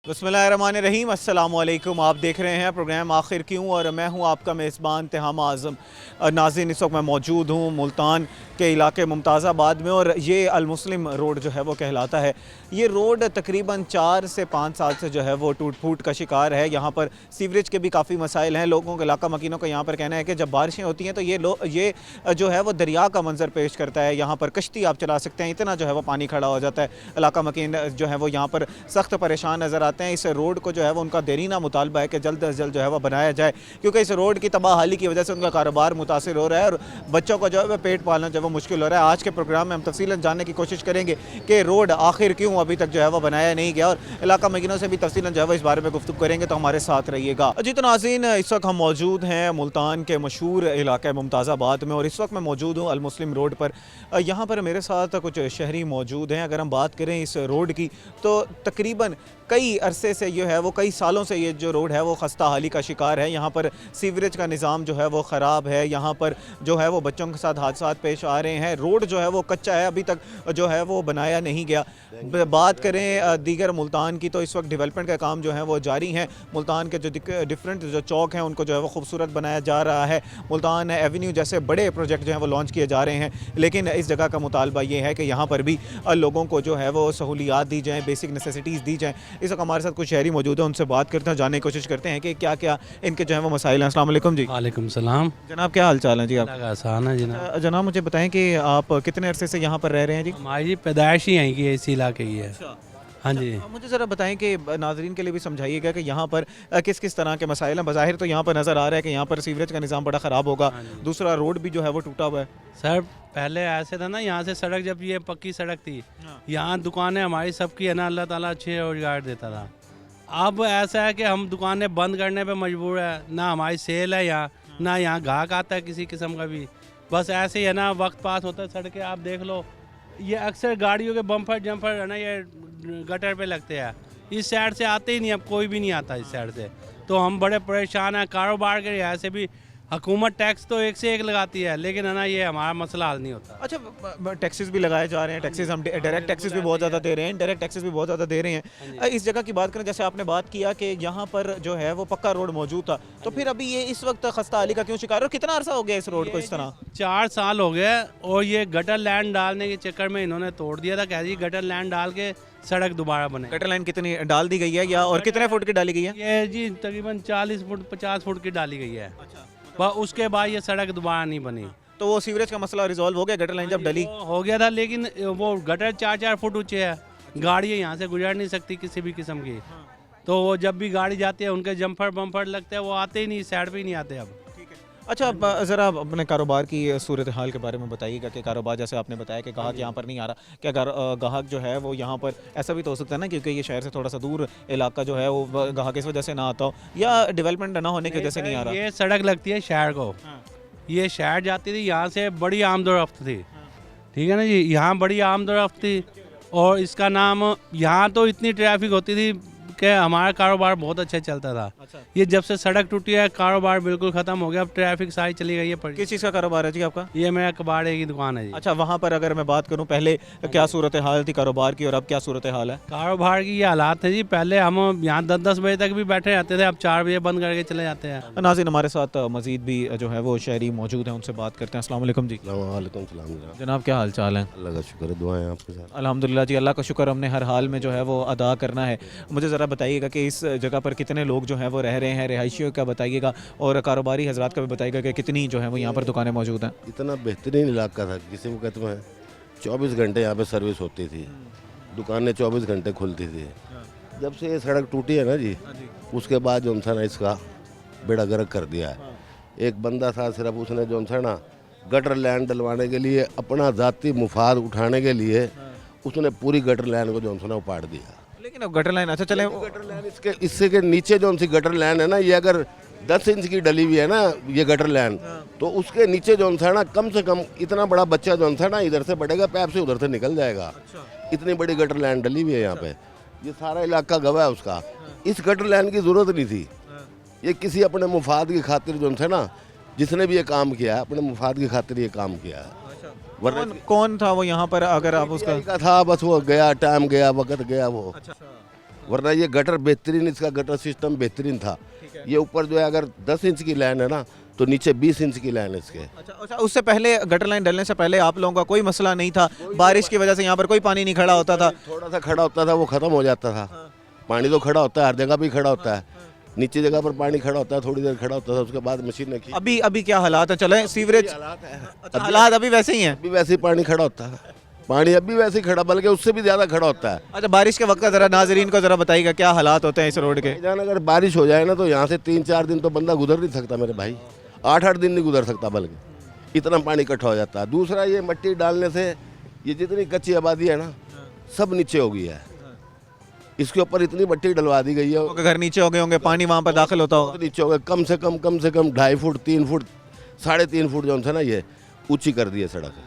बिस्मिल्लाहिर्रहमानिर्रहीम, अस्सलाम वालेकुम। आप देख रहे हैं प्रोग्राम आखिर क्यों और मैं हूं आपका मेज़बान तिहाम आज़म। नाज़रीन, इस वक्त मैं मौजूद हूं मुल्तान के इलाके मुमताज़ाबाद में और ये अल मुस्लिम रोड जो है वो कहलाता है। ये रोड तकरीबन 4 से 5 साल से जो है वो टूट फूट का शिकार है। यहाँ पर सीवरेज के भी काफ़ी मसाइल हैं। लोगों के इलाका मकीनों का यहाँ पर कहना है कि जब बारिशें होती हैं तो ये जो है वो दरिया का मंजर पेश करता है। यहाँ पर कश्ती आप चला सकते हैं, इतना जो है वो पानी खड़ा हो जाता है। इलाका मकीन जो है वो यहाँ पर सख्त परेशान नज़र आते हैं। इस रोड को जो है वो उनका देरीना मुतालबा है कि जल्द अज जल्द जो है वो बनाया जाए, क्योंकि इस रोड की तबाहाली की वजह से उनका कारोबार मुतासिर हो रहा है और बच्चों को जो है वो पेट पालना जो है वो मुश्किल हो रहा है। आज के प्रोग्राम में हम तफसीलन जानने की कोशिश करेंगे कि रोड आखिर क्यों अभी तक जो है वो बनाया नहीं गया और इलाका मकीनों से भी तफसीलन जो है वो इस बारे में गुफ्तगू करेंगे, तो हमारे साथ रहिएगा। जी तो नाज़रीन, इस वक्त हम मौजूद हैं मुल्तान के मशहूर इलाके मुमताज़ाबाद में और इस वक्त मैं मौजूद हूँ अल मुस्लिम रोड पर। यहाँ पर मेरे साथ कुछ शहरी मौजूद हैं। अगर हम बात करें इस रोड की तो तकरीबन कई अरसे से जो है वो कई सालों से ये जो रोड है वो खस्ता हाली का शिकार है। यहाँ पर सीवरेज का निज़ाम जो है वो ख़राब है। यहाँ पर जो है वो बच्चों के साथ हादसा पेश आ रहे हैं। रोड जो है वो कच्चा है, अभी तक जो है वो बनाया नहीं गया। बात करें दीगर मुल्तान की तो इस वक्त डेवलपमेंट का काम जो है वो जारी है। मुल्तान के जो डिफरेंट जो चौक हैं उनको जो है वो खूबसूरत बनाया जा रहा है। मुल्तान एवेन्यू जैसे बड़े प्रोजेक्ट जो हैं वो लॉन्च किए जा रहे हैं, लेकिन इस जगह का मुतालबा ये है कि यहाँ पर भी लोगों को जो है वो सहूलियात दी जाएँ, बेसिक नेसेसिटीज़ दी जाएँ। इस वक्त हमारे साथ कुछ शहरी मौजूद हैं, उनसे बात करते हैं, जानने की कोशिश करते हैं कि क्या क्या इनके जो है वो मसाइल हैं। अस्सलाम वालेकुम जी। वालेकुम सलाम। जनाब, क्या हाल चाल है जी आप? अल्लाह का आसान है जनाब। जनाब, मुझे बताएं कि आप कितने अरसे से यहाँ पर रह रहे हैं जी? हमारी जी पैदाइश ही यहीं की है, इसी इलाके की है। हाँ जी। मुझे ज़रा बताएं कि नाजरीन के लिए भी समझाइएगा कि यहाँ पर किस किस तरह के मसाइल हैं। बज़ाहिर तो यहाँ पर नज़र आ रहा है कि यहाँ पर सीवरेज का निज़ाम बड़ा ख़राब होगा, दूसरा रोड भी जो है वो टूटा हुआ है। सर पहले ऐसे था ना, यहाँ से सड़क जब ये पक्की सड़क थी, यहाँ दुकानें हमारी सबकी है ना, अल्लाह ताला अच्छे रोजगार देता था। अब ऐसा है कि हम दुकानें बंद करने पे मजबूर है, ना हमारी सेल है यहाँ, ना यहाँ गाहक आता है किसी किस्म का भी। बस ऐसे ही है ना, वक्त पास होता है। सड़कें आप देख लो, ये अक्सर गाड़ियों के बम्पर जम्पर है ना, ये गटर पे लगते हैं। इस साइड से आते ही नहीं, अब कोई भी नहीं आता इस साइड से, तो हम बड़े परेशान हैं। कारोबार के लिहाज से भी हुकूमत टैक्स तो एक से एक लगाती है, लेकिन है ना ये हमारा मसला हल नहीं होता। अच्छा, टैक्सेस भी लगाए जा रहे हैं। टैक्सेस हम डायरेक्ट टैक्सेस भी बहुत ज़्यादा दे रहे हैं, डायरेक्ट टैक्सेस भी बहुत ज़्यादा दे रहे हैं। इस जगह की बात करें, जैसे आपने बात किया कि यहाँ पर जो है वो पक्का रोड मौजूद था, तो फिर अभी ये इस वक्त खस्ता हाली का क्यों शिकार है और कितना अरसा हो गया इस रोड को इस तरह? 4 साल हो गए और ये गटर लैंड डालने के चक्कर में इन्होंने तोड़ दिया था। कह दी गटर लैंड डाल के सड़क दोबारा बने। गटर लाइन कितनी डाल दी गई है या और कितने फुट की डाली गई है? ये जी तकरीबन 40 फुट 50 फुट की डाली गई है। बस उसके बाद ये सड़क दोबारा नहीं बनी। तो वो सीवरेज का मसला रिजॉल्व हो गया, गटर लाइन जब डली? हो गया था, लेकिन वो गटर 4-4 फुट ऊंचे है, गाड़ी यहाँ से गुजर नहीं सकती किसी भी किस्म की। तो वो जब भी गाड़ी जाती है उनके जम्पर बम्पर लगते हैं, वो आते ही नहीं, साइड पे ही नहीं आते अब। अच्छा, ज़रा अपने कारोबार की सूरत हाल के बारे में बताइएगा कि कारोबार, जैसे आपने बताया कि ग्राहक यहाँ पर नहीं आ रहा, क्या ग्राहक जो है वो यहाँ पर, ऐसा भी तो हो सकता है ना क्योंकि ये शहर से थोड़ा सा दूर इलाका जो है वो ग्राहक इस वजह से ना आता हो या डेवलपमेंट ना होने की वजह से नहीं आ रहा? ये सड़क लगती है शहर को, ये शहर जाती थी, यहाँ से बड़ी आमदोरफ्त थी, ठीक है ना जी, यहाँ बड़ी आमदोरफ्त थी और इसका नाम, यहाँ तो इतनी ट्रैफिक होती थी कि हमारा कारोबार बहुत अच्छा चलता था। अच्छा। ये जब से सड़क टूटी है कारोबार बिल्कुल ख़त्म हो गया, अब ट्रैफिक सारी चली गई है। किस चीज़ का कारोबार है जी आपका? ये मेरा कबाड़े की दुकान है जी। अच्छा, वहाँ पर अगर मैं बात करूँ पहले क्या सूरत हाल थी कारोबार की और अब क्या सूरत हाल है? कारोबार की ये हालात है जी, पहले हम यहाँ 10-10 बजे तक भी बैठे रहते थे, अब 4 बजे बंद करके चले जाते हैं। नाज़रीन, हमारे साथ मजीद भी जो है वो शहरी मौजूद हैं, उनसे बात करते हैं। अस्सलाम वालेकुम जी। वालेकुम सलाम जनाब, क्या हाल चाल है? अल्लाह का शुक्र है, दुआएं आपके साथ। अल्हम्दुलिल्लाह जी, अल्लाह का शुक्र, हमने हर हाल में जो है वो अदा करना है। मुझे ज़रा बताइएगा कि इस जगह पर कितने लोग जो हैं वो रह रहे हैं, रिहायशियों का बताइएगा और कारोबारी हजरात का भी बताइएगा कि कितनी जो है वो यहाँ पर दुकानें मौजूद हैं। इतना बेहतरीन इलाका था, किसी को कहते हैं 24 घंटे यहाँ पे सर्विस होती थी, दुकानें 24 घंटे खुलती थी। जब से ये सड़क टूटी है ना जी, उसके बाद जो था ना इसका बेड़ा गर्क कर दिया है। एक बंदा था सिर्फ, उसने जो था ना गटर लैंड डलवाने के लिए, अपना ज़ाती मुफाद उठाने के लिए उसने पूरी गटर लैंड को जो था ना उपाड़ दिया। लेकिन अब गटर लाइन, अच्छा चले, गटर लाइन इससे के नीचे जो सी गटर लाइन है ना, ये अगर 10 इंच की डली हुई है ना ये गटर लाइन, तो उसके नीचे जो था ना कम से कम इतना बड़ा बच्चा जो था ना इधर से बढ़ेगा, पैप से उधर से निकल जाएगा। इतनी बड़ी गटर लाइन डली हुई है यहाँ पे, ये सारा इलाका गवाह है उसका। इस गटर लाइन की ज़रूरत नहीं थी, ये किसी अपने मुफाद की खातिर जो थे ना, जिसने भी ये काम किया है अपने मुफाद की खातिर ये काम किया है। कौन था वो यहाँ पर, अगर आप उसका था, बस वो गया, टाइम गया, वक्त गया वो। वरना ये गटर बेहतरीन, इसका गटर सिस्टम बेहतरीन था। ये ऊपर जो है अगर 10 इंच की लाइन है ना तो नीचे 20 इंच की लाइन है इसके। अच्छा, उससे पहले गटर लाइन डलने से पहले आप लोगों का कोई मसला नहीं था? बारिश की वजह से यहाँ पर कोई पानी नहीं खड़ा होता था? थोड़ा सा खड़ा होता था, वो ख़त्म हो जाता था। पानी तो खड़ा होता है, हर जगह भी खड़ा होता है, नीचे जगह पर पानी खड़ा होता है, थोड़ी देर खड़ा होता था, उसके बाद मशीन रखी। अभी क्या हालात है? चले सीवरेज हालात है, अच्छा, हालात अभी वैसे ही हैं? अभी वैसे ही पानी खड़ा होता है, पानी अभी वैसे ही खड़ा, बल्कि उससे भी ज़्यादा खड़ा होता है। अच्छा, बारिश के वक्त का जरा नाजरीन को जरा बताइएगा क्या हालात होते हैं इस रोड के? जान अगर बारिश हो जाए ना तो यहाँ से 3-4 दिन तो बंदा गुजर नहीं सकता मेरे भाई, 8-8 दिन नहीं गुजर सकता, बल्कि इतना पानी इकट्ठा हो जाता है। दूसरा ये मिट्टी डालने से ये जितनी कच्ची आबादी है ना सब नीचे हो गई है, इसके ऊपर इतनी मिट्टी डलवा दी गई है। लोगों के घर नीचे हो गए होंगे, पानी वहाँ पर दाखिल होता होगा? नीचे हो गए कम से कम 2.5 फुट 3 फुट 3.5 फुट जो है ना ये ऊंची कर दी है सड़क।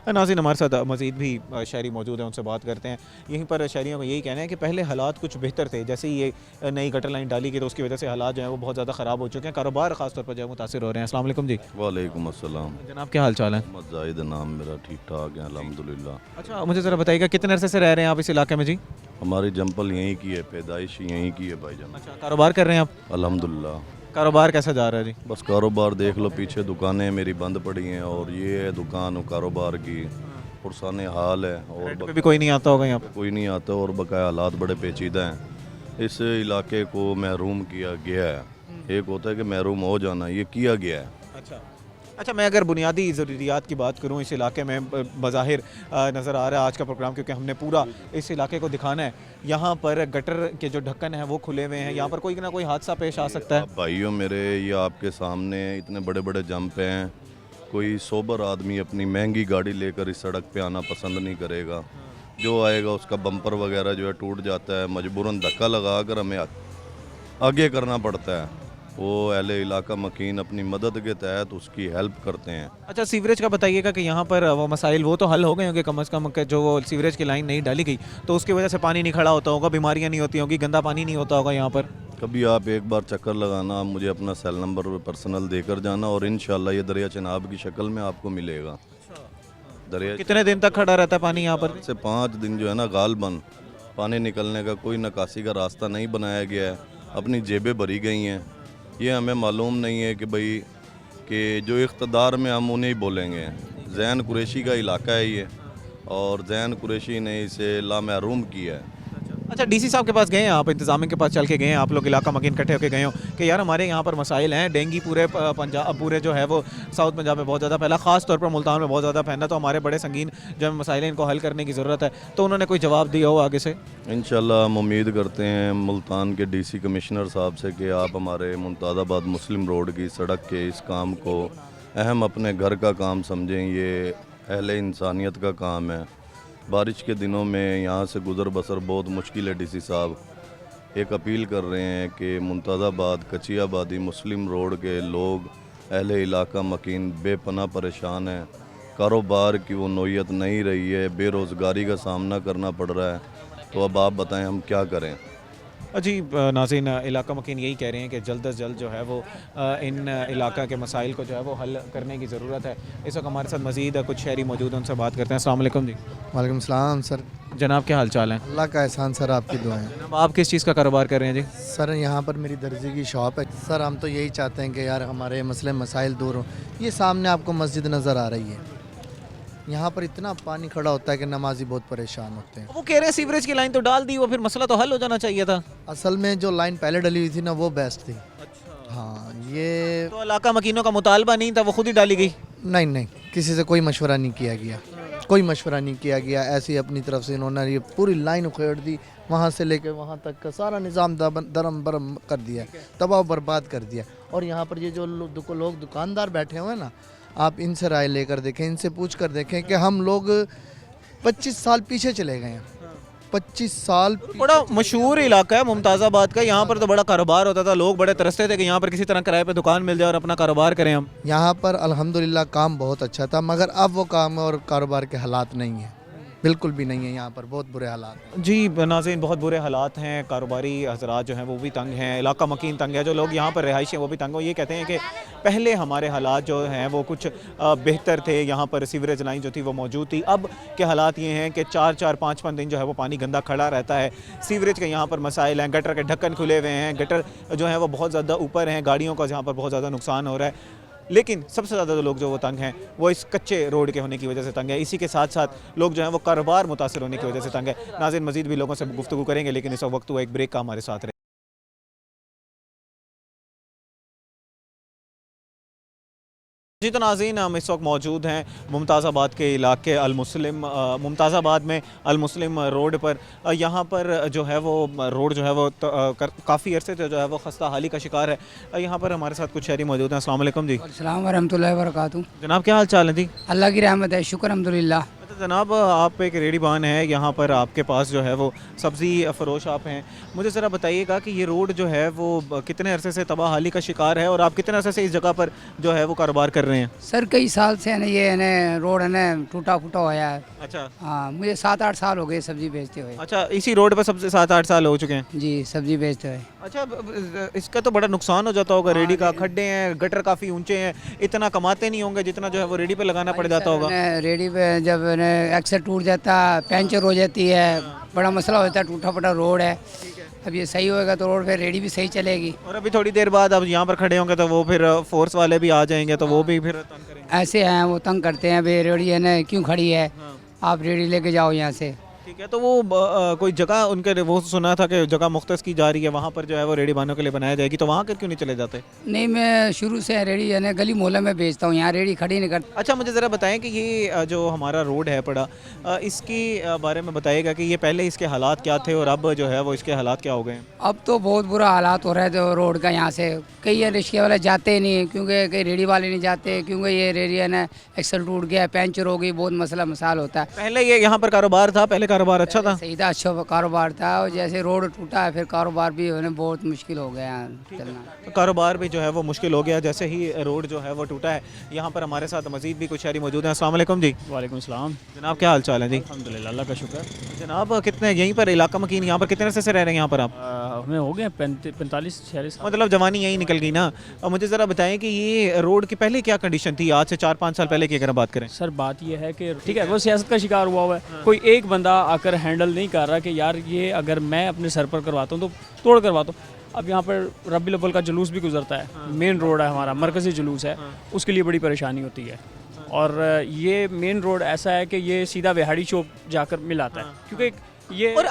नाज़रीन, हमारे साथ मज़ीद भी शहरी मौजूद हैं, उनसे बात करते हैं। यहीं पर शहरियों का यही कहना है कि पहले हालात कुछ बेहतर थे, जैसे ही ये नई गटर लाइन डाली गई तो उसकी वजह से हालात जो हैं वो बहुत ज़्यादा ख़राब हो चुके हैं, कारोबार ख़ासतौर पर जो है मुतासिर हो रहे हैं। अस्सलाम वालेकुम जी। वालेकुम अस्सलाम। जनाब क्या हाल चाल है? मोहम्मद जाहिद नाम मेरा, ठीक ठाक है अल्हम्दुलिल्लाह। अच्छा, मुझे ज़रा बताइएगा कितने अरसे से रह रहे हैं आप इस इलाके में जी? हमारी जंपल यहीं की है, पैदाइश यहीं की है भाईजान। अच्छा, कारोबार कर रहे हैं आप? अल्हम्दुलिल्लाह। कारोबार कैसा जा रहा है जी? बस कारोबार देख लो, पीछे दुकानें मेरी बंद पड़ी हैं और ये है दुकान कारोबार की, पुरसाने हाल है और रेंट पे भी कोई नहीं आता होगा यहाँ पे? कोई नहीं आता और बकाया हालात बड़े पेचीदा हैं। इस इलाके को महरूम किया गया है। एक होता है कि महरूम हो जाना, ये किया गया है। अच्छा, मैं अगर बुनियादी ज़रूरियात की बात करूँ इस इलाके में बज़ाहिर नज़र आ रहा है आज का प्रोग्राम, क्योंकि हमने पूरा इस इलाके को दिखाना है। यहाँ पर गटर के जो ढक्कन हैं वो खुले हुए हैं, यहाँ पर कोई ना कोई हादसा पेश आ सकता है। आप भाइयों मेरे, ये आपके सामने इतने बड़े बड़े जंप हैं, कोई सोबर आदमी अपनी महंगी गाड़ी लेकर इस सड़क पे आना पसंद नहीं करेगा। जो आएगा उसका बम्पर वगैरह जो है टूट जाता है, मजबूरन धक्का लगा कर हमें आगे करना पड़ता है। वो अहले इलाका मकीन अपनी मदद के तहत उसकी हेल्प करते हैं। अच्छा, सीवरेज का बताइएगा कि यहाँ पर वो मसाइल वो तो हल हो गए होंगे कम अज़ कम, जो वो सीवरेज की लाइन नहीं डाली गई तो उसकी वजह से पानी नहीं खड़ा होता होगा, बीमारियाँ नहीं होती होंगी, गंदा पानी नहीं होता होगा यहाँ पर? कभी आप एक बार चक्कर लगाना, मुझे अपना सेल नंबर पर्सनल देकर जाना और इंशाल्लाह ये दरिया चिनाब की शक्ल में आपको मिलेगा। दरिया कितने दिन तक खड़ा रहता है पानी यहाँ पर? से 5 दिन जो है ना गालबन पानी निकलने का कोई निकासी का रास्ता नहीं बनाया गया है, अपनी जेबें भरी गई हैं। ये हमें मालूम नहीं है कि भाई कि जो इख्तदार में हम उन्हें ही बोलेंगे। जैन कुरैशी का इलाका है ये और जैन कुरैशी ने इसे लामहरूम किया है। अच्छा, डीसी साहब के पास गए हैं आप, इंतजामिया के पास चल के गए हैं आप लोग, इलाका मकीन इकट्ठे होकर गए हो कि यार हमारे यहाँ पर मसाइल हैं, डेंगू पूरे पंजाब, पूरे जो है वो साउथ पंजाब में बहुत ज़्यादा फैला, ख़ास तौर पर मुल्तान में बहुत ज़्यादा फैला, तो हमारे बड़े संगीन जो मसाइल हैं इनको हल करने की ज़रूरत है। तो उन्होंने कोई जवाब दिया हो आगे से? इंशाल्लाह हम उम्मीद करते हैं मुल्तान के डीसी कमिश्नर साहब से कि आप हमारे मुमताज़ाबाद मुस्लिम रोड की सड़क के इस काम को अहम अपने घर का काम समझें। ये अहले इंसानियत का काम है। बारिश के दिनों में यहाँ से गुज़र बसर बहुत मुश्किल है। डीसी साहब एक अपील कर रहे हैं कि मुमताज़ाबाद कच्ची आबादी मुस्लिम रोड के लोग अहले इलाका मकीन बेपनाह परेशान हैं, कारोबार की वो नौयत नहीं रही है, बेरोज़गारी का सामना करना पड़ रहा है। तो अब आप बताएं हम क्या करें? जी नाज़रीन, इलाका मकीन यही कह रहे हैं कि जल्द अज जल्द जो है वो इन इलाका के मसाइल को जो है वो हल करने की ज़रूरत है। इस वक्त हमारे साथ मज़ीद कुछ शहरी मौजूद हैं, उनसे बात करते हैं। अस्सलाम वालेकुम जी। वालेकुम सलाम सर। जनाब क्या हाल चाल है? अल्लाह का एहसान सर, आपकी दुआएं। जनाब आप किस चीज़ का कारोबार कर रहे हैं जी? सर यहाँ पर मेरी दर्जी की शॉप है सर। हम तो यही चाहते हैं कि यार हमारे मसले मसाइल दूर हों। ये सामने आपको मस्जिद नज़र आ रही है, यहाँ पर इतना पानी खड़ा होता है कि नमाजी बहुत परेशान होते हैं। वो कह रहे हैं सीवरेज की लाइन तो डाल दी, वो फिर मसला तो हल हो जाना चाहिए था। असल में जो लाइन पहले डली हुई थी ना वो बेस्ट थी। हाँ, ये तो इलाका मकीनों का मुतालबा नहीं था, वो खुद ही डाली गई? नहीं, किसी से कोई मशवरा नहीं किया गया, कोई मशवरा नहीं किया गया। ऐसे ही अपनी तरफ से इन्होंने ये पूरी लाइन उखेड़ दी, वहाँ से लेकर वहाँ तक का सारा निज़ाम दरम बरम कर दिया, तबाह बर्बाद कर दिया। और यहाँ पर ये जो लोग दुकानदार बैठे हुए हैं ना, आप इनसे राय लेकर देखें, इनसे पूछ कर देखें कि हम लोग 25 साल पीछे चले गए हैं। 25 साल बड़ा मशहूर इलाका है मुमताज़ाबाद का, यहाँ पर तो बड़ा कारोबार होता था, लोग बड़े तरसते थे कि यहाँ पर किसी तरह किराए पे दुकान मिल जाए और अपना कारोबार करें हम। यहाँ पर अल्हम्दुलिल्लाह काम बहुत अच्छा था, मगर अब वो काम और कारोबार के हालात नहीं हैं। बिल्कुल भी नहीं है यहाँ पर, बहुत बुरे हालात हैं। जी नाज़रीन, बहुत बुरे हालात हैं, कारोबारी हजरात जो हैं वो भी तंग हैं, इलाका मकीन तंग है, जो लोग यहाँ पर रहायशी हैं वो भी तंग हो। ये कहते हैं कि पहले हमारे हालात जो हैं वो कुछ बेहतर थे, यहाँ पर सीवरेज लाइन जो थी वो मौजूद थी। अब के हालात ये हैं कि 4-4, 5-5 दिन जो है वो पानी गंदा खड़ा रहता है। सीवरेज के यहाँ पर मसाइल हैं, गटर के ढक्कन खुले हुए हैं, गटर जो है वो बहुत ज़्यादा ऊपर हैं, गाड़ियों का यहाँ पर बहुत ज़्यादा नुकसान हो रहा है। लेकिन सबसे ज़्यादा लोग जो वो तंग हैं वो इस कच्चे रोड के होने की वजह से तंग है। इसी के साथ साथ लोग जो हैं वो कारोबार मुतासर होने की वजह से तंग है। नाज़रीन, मज़ीद भी लोगों से गुफ्तगू करेंगे, लेकिन इस वक्त वो एक ब्रेक का हमारे साथ रहे। जी तो नाज़रीन, हम इस वक्त मौजूद हैं मुमताज़ाबाद के इलाके मुमताज़ाबाद में अल-मुस्लिम रोड पर। यहाँ पर जो है वो रोड जो है वो काफ़ी अरसे से जो है वो खस्ता हाली का शिकार है। यहाँ पर हमारे साथ कुछ शहरी मौजूद हैं। अस्सलाम वालेकुम जी। अस्सलाम वरहमतुल्लाहि वबरकातुहू। जनाब क्या हाल चाल है जी? अल्लाह की रहमत है, शुक्र अल्हम्दुलिल्लाह। अच्छा जनाब, आप एक रेडी बान है, यहाँ पर आपके पास जो है वो सब्ज़ी फ़रोश आप हैं। मुझे ज़रा बताइएगा कि ये रोड जो है वो कितने अरसे से तबाह हाली का शिकार है और आप कितने अरसे से इस जगह पर जो है वो कारोबार कर रहे हैं? सर कई साल से है ना ये है ना रोड है ना टूटा फूटा होया है। अच्छा हाँ, मुझे 7-8 साल हो गए सब्जी बेचते हुए। अच्छा, इसी रोड पर सबसे 7-8 साल हो चुके हैं? जी, सब्जी बेचते हुए। अच्छा, इसका तो बड़ा नुकसान हो जाता होगा। रेडी का खड्डे हैं, गटर काफ़ी ऊंचे हैं, इतना कमाते नहीं होंगे जितना जो है वो रेडी पे लगाना पड़ जाता होगा। रेडी पे जब एक्सेल टूट जाता, पंचर हो जाती है, बड़ा मसला होता है। टूटा फूटा रोड है, अब ये सही होएगा तो रोड फिर रेडी भी सही चलेगी। और अभी थोड़ी देर बाद अब यहाँ पर खड़े होंगे तो वो फिर फोर्स वाले भी आ जाएंगे तो वो भी फिर तंग करेंगे। ऐसे हैं वो तंग करते हैं, भाई रेडी है ना क्यों खड़ी है, आप रेडी लेके जाओ यहाँ से। ठीक है, तो वो कोई जगह उनके वो सुना था कि जगह मुख्तस की जा रही है, वहाँ पर जो है वो रेडी बानों के लिए बनाया जाएगी, तो वहाँ कर क्यों नहीं चले जाते? नहीं, मैं शुरू से रेडी है ना गली मोहल्ले में बेचता हूँ, यहाँ रेडी खड़ी नहीं करता। अच्छा, मुझे ज़रा बताएं कि ये जो हमारा रोड है पड़ा, इसके बारे में बताइएगा कि ये पहले इसके हालात क्या थे और अब जो है वो इसके हालात क्या हो गए हैं? अब तो बहुत बुरा हालात हो रहा है जो रोड का। यहाँ से कई रिक्शे वाले जाते ही नहीं, क्योंकि कई रेडी वाले नहीं जाते, क्योंकि ये रेडी है ना एक्सल टूट गया, पंचर हो गई, बहुत मसला मसाल होता है। पहले ये यहाँ पर कारोबार था, पहले कारोबार अच्छा था? सही था, अच्छा कारोबार था, और जैसे रोड टूटा है फिर कारोबार भी होने बहुत मुश्किल हो गया चलना। तो कारोबार भी जो है वो मुश्किल हो गया जैसे ही रोड जो है वो टूटा है। यहाँ पर हमारे साथ मजीद भी कुछ शहरी मौजूद हैं। अस्सलाम वालेकुम जी। वालेकुम सलाम। जनाब क्या हाल चाल है जी? अल्हम्दुलिल्लाह, अल्लाह का शुक्र। जनाब कितने यहीं पर इलाका मकीन यहाँ पर कितने अरसे से रह रहे हैं यहाँ पर आप? हमें हो गए 45-46 साल। मतलब जवानी यहीं निकल गई ना। और मुझे ज़रा बताएं कि ये रोड की पहले क्या कंडीशन थी, आज से 4-5 साल पहले की अगर बात करें? सर बात यह है कि ठीक है वो सियासत का शिकार हुआ है, कोई एक बंदा आकर हैंडल नहीं कर रहा कि यार ये अगर मैं अपने सर पर करवाता हूँ तो तोड़ करवाता हूँ। अब यहाँ पर रब्बी अव्वल का जुलूस भी गुजरता है, मेन रोड है हमारा, मरकज़ी जुलूस है, उसके लिए बड़ी परेशानी होती है। और ये मेन रोड ऐसा है कि ये सीधा विहाड़ी चौक जाकर मिलाता है, क्योंकि ये और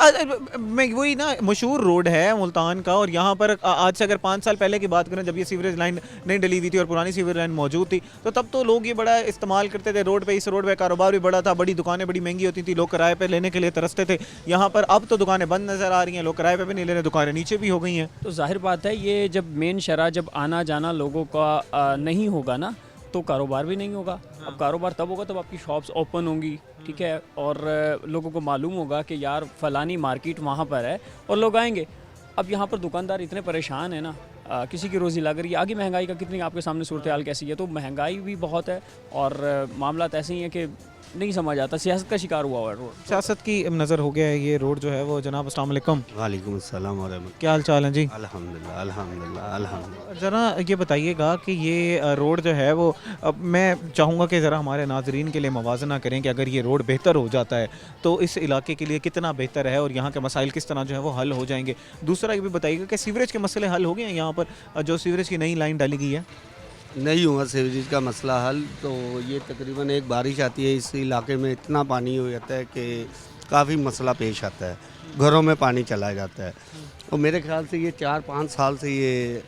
मैं वही ना मशहूर रोड है मुल्तान का। और यहाँ पर आज से अगर 5 साल पहले की बात करें, जब ये सीवरेज लाइन नहीं डली हुई थी और पुरानी सीवरेज लाइन मौजूद थी, तो तब तो लोग ये बड़ा इस्तेमाल करते थे रोड पे। इस रोड पे कारोबार भी बड़ा था, बड़ी दुकानें बड़ी महंगी होती थी, लोग किराए पे लेने के लिए तरसते थे। यहाँ पर अब तो दुकानें बंद नज़र आ रही हैं, लोग किराए पे भी नहीं ले रहे, दुकानें नीचे भी हो गई हैं। तो जाहिर बात है ये जब मेन शरह जब आना जाना लोगों का नहीं होगा ना तो कारोबार भी नहीं होगा। अब कारोबार तब होगा तब आपकी शॉप्स ओपन होंगी, ठीक है, और लोगों को मालूम होगा कि यार फलानी मार्केट वहाँ पर है और लोग आएंगे। अब यहाँ पर दुकानदार इतने परेशान है ना, किसी की रोज़ी लग रही है। आगे महंगाई का कितनी आपके सामने सूरत हाल कैसी है, तो महंगाई भी बहुत है और मामला ऐसे ही है कि नहीं समझ आता, सियासत का शिकार हुआ है रोड। सियासत की नज़र हो गया है ये रोड जो है वो। जनाब अस्सलाम वालेकुम। वालेकुम अस्सलाम व रहमतुल्लाह। क्या हाल चाल है जी? अल्हम्दुलिल्लाह अल्हम्दुलिल्लाह अल्हम्दुलिल्लाह। ज़रा ये बताइएगा कि ये रोड जो है वो, अब मैं चाहूँगा कि ज़रा हमारे नाजरीन के लिए मवाजना करें कि अगर ये रोड बेहतर हो जाता है तो इस इलाके के लिए कितना बेहतर है और यहाँ के मसाइल किस तरह जो है वो हल हो जाएंगे। दूसरा ये भी बताइएगा कि सीवरेज के मसले हल हो गए हैं यहाँ पर, जो सीवरेज की नई लाइन डाली गई है? नहीं हुआ सीवरेज का मसला हल, तो ये तकरीबन एक बारिश आती है इस इलाके में इतना पानी हो जाता है कि काफ़ी मसला पेश आता है, घरों में पानी चला जाता है। और मेरे ख्याल से ये 4-5 साल से ये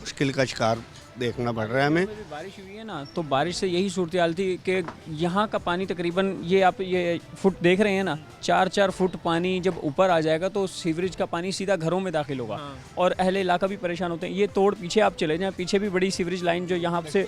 मुश्किल का शिकार देखना पड़ रहा है हमें। बारिश हुई है ना, तो बारिश से यही सूरत हाल थी कि यहाँ का पानी तकरीबन ये आप ये फुट देख रहे हैं ना, 4-4 फुट पानी जब ऊपर आ जाएगा तो सीवरेज का पानी सीधा घरों में दाखिल होगा और अहले इलाका भी परेशान होते हैं। ये तोड़ पीछे आप चले जाएं, पीछे भी बड़ी सीवरेज लाइन जो यहाँ से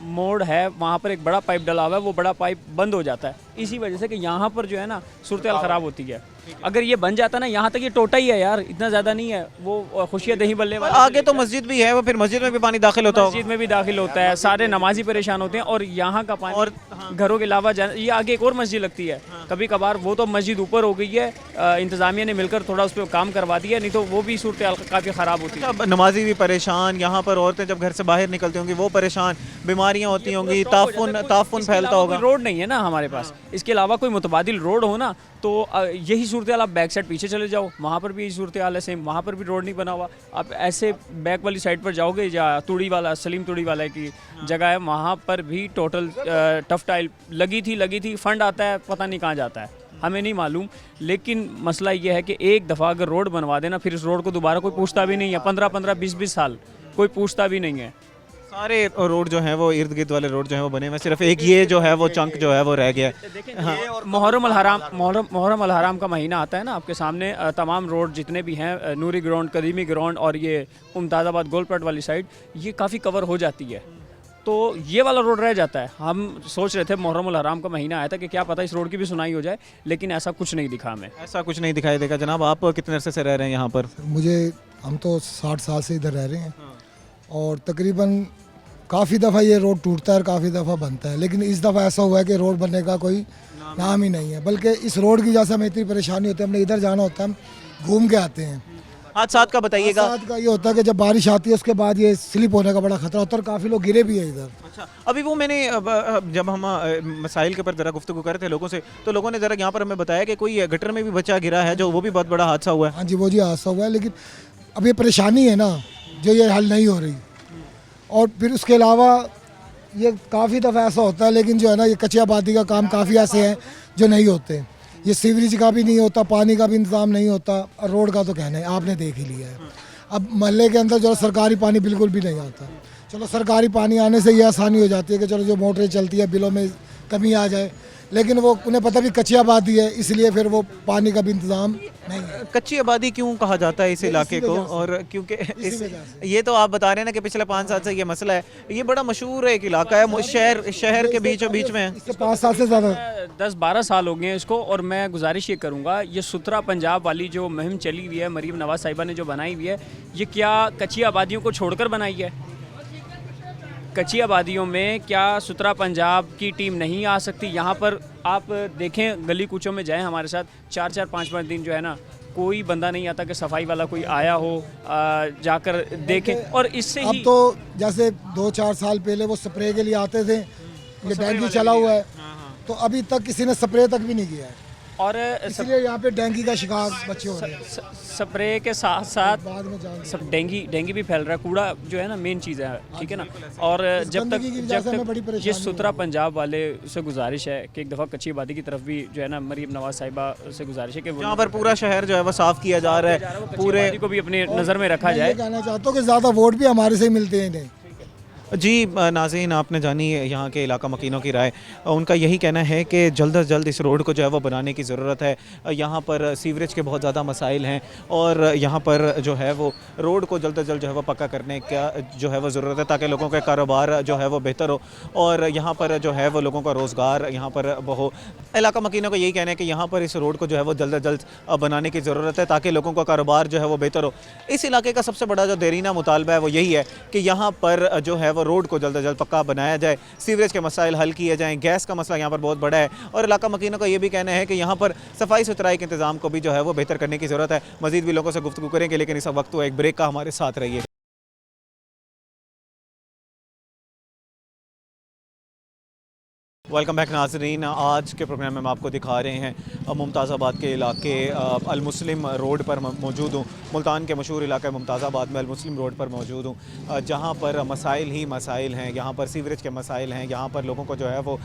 मोड़ है वहाँ पर एक बड़ा पाइप डला हुआ है, वो बड़ा पाइप बंद हो जाता है। इसी वजह से कि यहाँ पर जो है ना सूरत हाल ख़राब होती है। अगर ये बन जाता ना, यहाँ तक ये टोटा ही है यार, इतना ज़्यादा नहीं है, वो खुशियाँ दही बल्ले वाला आगे तो मस्जिद भी है, वो फिर मस्जिद में भी पानी दाखिल होता होगा। मस्जिद में भी दाखिल होता है, सारे नमाजी परेशान होते हैं, और यहाँ का पानी और घरों के अलावा ये आगे एक और मस्जिद लगती है कभी कभार, वो तो मस्जिद ऊपर हो गई है, इंतज़ामिया ने मिलकर थोड़ा उस पर काम करवा दिया, नहीं तो वो भी सूरत हाल काफ़ी ख़राब होती है। अब नमाजी भी परेशान, यहाँ पर औरतें जब घर से बाहर निकलती होंगी वो परेशान, बीमारियाँ होती होंगी, ताफुन फैलता होगा। रोड नहीं है ना हमारे पास, इसके अलावा कोई मुतबादिल रोड हो ना तो यही सूरत हाल। आप बैक साइड पीछे चले जाओ, वहाँ पर भी यही सूरत हाल है सेम, वहाँ पर भी रोड नहीं बना हुआ। आप ऐसे बैक वाली साइड पर जाओगे, या तूड़ी वाला, सलीम तूड़ी वाला की जगह है, वहाँ पर भी टोटल टफ टाइल लगी थी, फंड आता है पता नहीं कहाँ जाता है, हमें नहीं मालूम। लेकिन मसला ये है कि एक दफ़ा अगर रोड बनवा देना, फिर इस रोड को दोबारा कोई पूछता भी नहीं है, 15-15, 20-20 साल कोई पूछता भी नहीं है। सारे रोड जो हैं वो इर्द गिर्द वाले रोड जो हैं वो बने हुए, सिर्फ एक ये जो है वो चंक जो है वो रह गया है। हाँ। मुहर्रम अल हराम का महीना आता है ना आपके सामने, तमाम रोड जितने भी हैं, नूरी ग्राउंड, कदीमी ग्राउंड और ये मुमताज़ाबाद गोलपट वाली साइड, ये काफ़ी कवर हो जाती है, तो ये वाला रोड रह जाता है। हम सोच रहे थे मुहर्रम अल हराम का महीना आया था कि क्या पता इस रोड की भी सुनाई हो जाए, लेकिन ऐसा कुछ नहीं दिखा हमें। ऐसा कुछ नहीं दिखाई देगा। जनाब आप कितने अरसे से रह रहे हैं यहाँ पर? हम तो 60 साल से इधर रह रहे हैं, और तकरीबन काफ़ी दफ़ा ये रोड टूटता है और काफ़ी दफ़ा बनता है, लेकिन इस दफ़ा ऐसा हुआ है कि रोड बनने का कोई नाम ही नहीं है। बल्कि इस रोड की जैसे हमें इतनी परेशानी होती है, हमने इधर जाना होता है, हम घूम के आते हैं। हादसा का बताइएगा। हादसा का ये होता है कि जब बारिश आती है उसके बाद ये स्लिप होने का बड़ा खतरा होता है, और काफ़ी लोग गिरे भी है इधर। अच्छा, अभी वो मैंने जब हम मसाइल के ऊपर ज़रा गुफ्तगू कर रहे थे लोगों से, तो लोगों ने ज़रा यहाँ पर हमें बताया कि कोई गटर में भी बच्चा गिरा है, जो वो भी बहुत बड़ा हादसा हुआ है। हाँ जी, वो जी हादसा हुआ है, लेकिन अब ये परेशानी है ना जो ये हल नहीं हो रही। और फिर उसके अलावा ये काफ़ी दफ़ा ऐसा होता है, लेकिन जो है ना ये कच्ची आबादी का काम काफ़ी ऐसे हैं जो नहीं होते। ये सीवरेज का भी नहीं होता, पानी का भी इंतज़ाम नहीं होता, और रोड का तो कहना है, आपने देख ही लिया है। अब महल्ले के अंदर जो सरकारी पानी बिल्कुल भी नहीं आता। चलो सरकारी पानी आने से ये आसानी हो जाती है कि चलो जो मोटरें चलती है बिलों में कमी आ जाए, लेकिन वो उन्हें पता भी कच्ची आबादी है, इसलिए फिर वो पानी का भी इंतज़ाम नहीं है। कच्ची आबादी क्यों कहा जाता है इस इलाके को? और क्योंकि ये तो आप बता रहे हैं ना कि पिछले 5 साल से ये मसला है, ये बड़ा मशहूर एक इलाका है, शहर के बीच में है। इससे 5 साल से ज़्यादा 10-12 साल हो गए हैं इसको। और मैं गुजारिश ये करूँगा, ये सुथरा पंजाब वाली जो मुहिम चली हुई है, मरीम नवाज साहिबा ने जो बनाई हुई है, ये क्या कच्ची आबादियों को छोड़कर बनाई है? कच्ची आबादियों में क्या सुथरा पंजाब की टीम नहीं आ सकती? यहाँ पर आप देखें, गली कूचों में जाएं हमारे साथ, 4-4, 5-5 दिन जो है ना, कोई बंदा नहीं आता कि सफाई वाला कोई आया हो, जाकर देखें। और इससे अब ही तो जैसे 2-4 साल पहले वो स्प्रे के लिए आते थे, ये डेंगू चला हुआ है, तो अभी तक किसी ने स्प्रे तक भी नहीं किया है, और इसलिए यहाँ पे डेंगू का शिकार बच्चे हो रहे हैं। स्प्रे के साथ साथ बाद में जाएंगे। सब डेंगू भी फैल रहा है। कूड़ा जो है ना मेन चीज़ है, ठीक है ना। और जब तक ये सुथरा पंजाब वाले से गुजारिश है कि एक दफ़ा कच्ची आबादी की तरफ भी जो है ना, मरीम नवाज साहिबा से गुजारिश है कि यहाँ पर पूरा शहर जो है वो साफ़ किया जा रहा है, पूरे को भी अपने नज़र में रखा जाए। कहना चाहता हूँ कि ज़्यादा वोट भी हमारे से ही मिलते हैं इन्हें। जी नाज़रीन, आपने जानी यहाँ के इलाका मकीनों की राय। उनका यही कहना है कि जल्द से जल्द इस रोड को जो है वो बनाने की ज़रूरत है। यहाँ पर सीवरेज के बहुत ज़्यादा मसाइल हैं, और यहाँ पर जो है वो रोड को जल्द से जल्द जो है वो पक्का करने का जो है वो ज़रूरत है, ताकि लोगों के कारोबार जो है वो बेहतर हो, और यहाँ पर जो है वो लोगों का रोज़गार यहाँ पर वो हो। इलाका मकीनों का यही कहना है कि यहाँ पर इस रोड को जो है वो जल्द से जल्द बनाने की ज़रूरत है, ताकि लोगों का कारोबार जो है वो बेहतर हो। इस इलाके का सबसे बड़ा जो देरीना मुतालबा है वो यही है कि यहाँ पर जो है वो रोड को जल्द से जल्द पक्का बनाया जाए, सीवरेज के मसाइल हल किए जाएँ, गैस का मसला यहाँ पर बहुत बड़ा है। और इलाका मकीनों का ये भी कहना है कि यहाँ पर सफाई सुथराई के इंतजाम को भी जो है वो बेहतर करने की ज़रूरत है। मज़ीद भी लोगों से गुफ्तगू करेंगे, लेकिन इस वक्त तो एक ब्रेक का हमारे साथ रहिए। वेलकम बैक नाजरीन। आज के प्रोग्राम में हम आपको दिखा रहे हैं मुमताज़ाबाद के इलाके अल मुस्लिम रोड पर मौजूद हूँ। मुल्तान के मशहूर इलाके मुमताज़ाबाद में अल मुस्लिम रोड पर मौजूद हूँ, जहाँ पर मसाइल ही मसाइल हैं। यहाँ पर सीवरेज के मसाइल हैं, यहाँ पर लोगों को जो है वो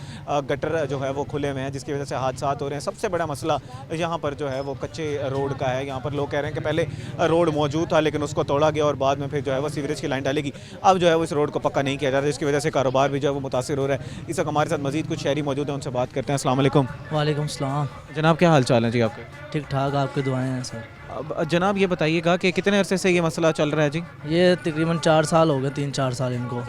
गटर जो है वो खुले हुए हैं, जिसकी वजह से हादसात हो रहे हैं। सबसे बड़ा मसला यहाँ पर जो है वो कच्चे रोड का है। यहाँ पर लोग कह रहे हैं कि पहले रोड मौजूद था, लेकिन उसको तोड़ा गया और बाद में फिर जो है वो सीवरेज की लाइन डाली गई। अब जो है वो इस रोड को पक्का नहीं किया जा रहा, जिसकी वजह से कारोबार भी जो है वो मुतासिर हो रहा है। इस वक्त हमारे साथ मज़ीद कुछ शहरी मौजूद हैं, उनसे बात करते हैं। अस्सलाम वालेकुम। वालेकुम सलाम। जनाब क्या हाल चाल है जी आपके? ठीक ठाक, आपकी दुआएं हैं सर। अब जनाब ये बताइएगा कि कितने अरसे से ये मसला चल रहा है जी? ये तकरीबन 4 साल हो गए, 3-4 साल इनको।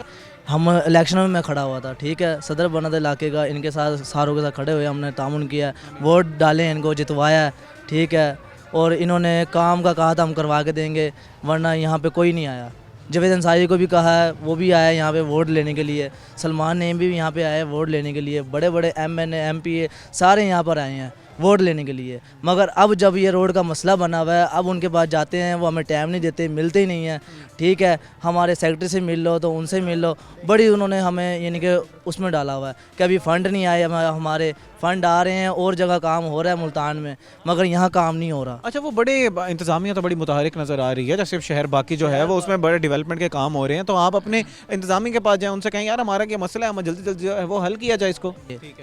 हम इलेक्शन में मैं खड़ा हुआ था, ठीक है, सदर बना था इलाके का, इनके साथ सारों के साथ खड़े हुए हमने तामुन किया, वोट डाले, इनको जितवाया, ठीक है, और इन्होंने काम का कहा था हम करवा के देंगे, वरना यहाँ पे कोई नहीं आया। जावेद अंसारी को भी कहा है, वो भी आया यहाँ पे वोट लेने के लिए। सलमान नईम भी यहाँ पे आए वोट लेने के लिए। बड़े बड़े MNA MP सारे यहाँ पर आए हैं वोट लेने के लिए। मगर अब जब ये रोड का मसला बना हुआ है, अब उनके पास जाते हैं, वो हमें टाइम नहीं देते, मिलते ही नहीं हैं। ठीक है, हमारे सेक्रेटरी से मिल लो तो उनसे मिल लो, बड़ी उन्होंने हमें यानी कि उसमें डाला हुआ है कि अभी फ़ंड नहीं आए, हमारे फ़ंड आ रहे हैं और जगह काम हो रहा है मुल्तान में, मगर यहाँ काम नहीं हो रहा। अच्छा, वो बड़े इंतज़ामिया तो बड़ी मुतहरिक नज़र आ रही है, जैसे शहर बाकी जो है वो उसमें बड़े डेवलपमेंट के काम हो रहे हैं, तो आप अपने इंतज़ामिया के पास जाएँ, उनसे कहें यार हमारा क्या मसला है, हमें जल्दी जल्दी जो है वो हल किया जाए इसको।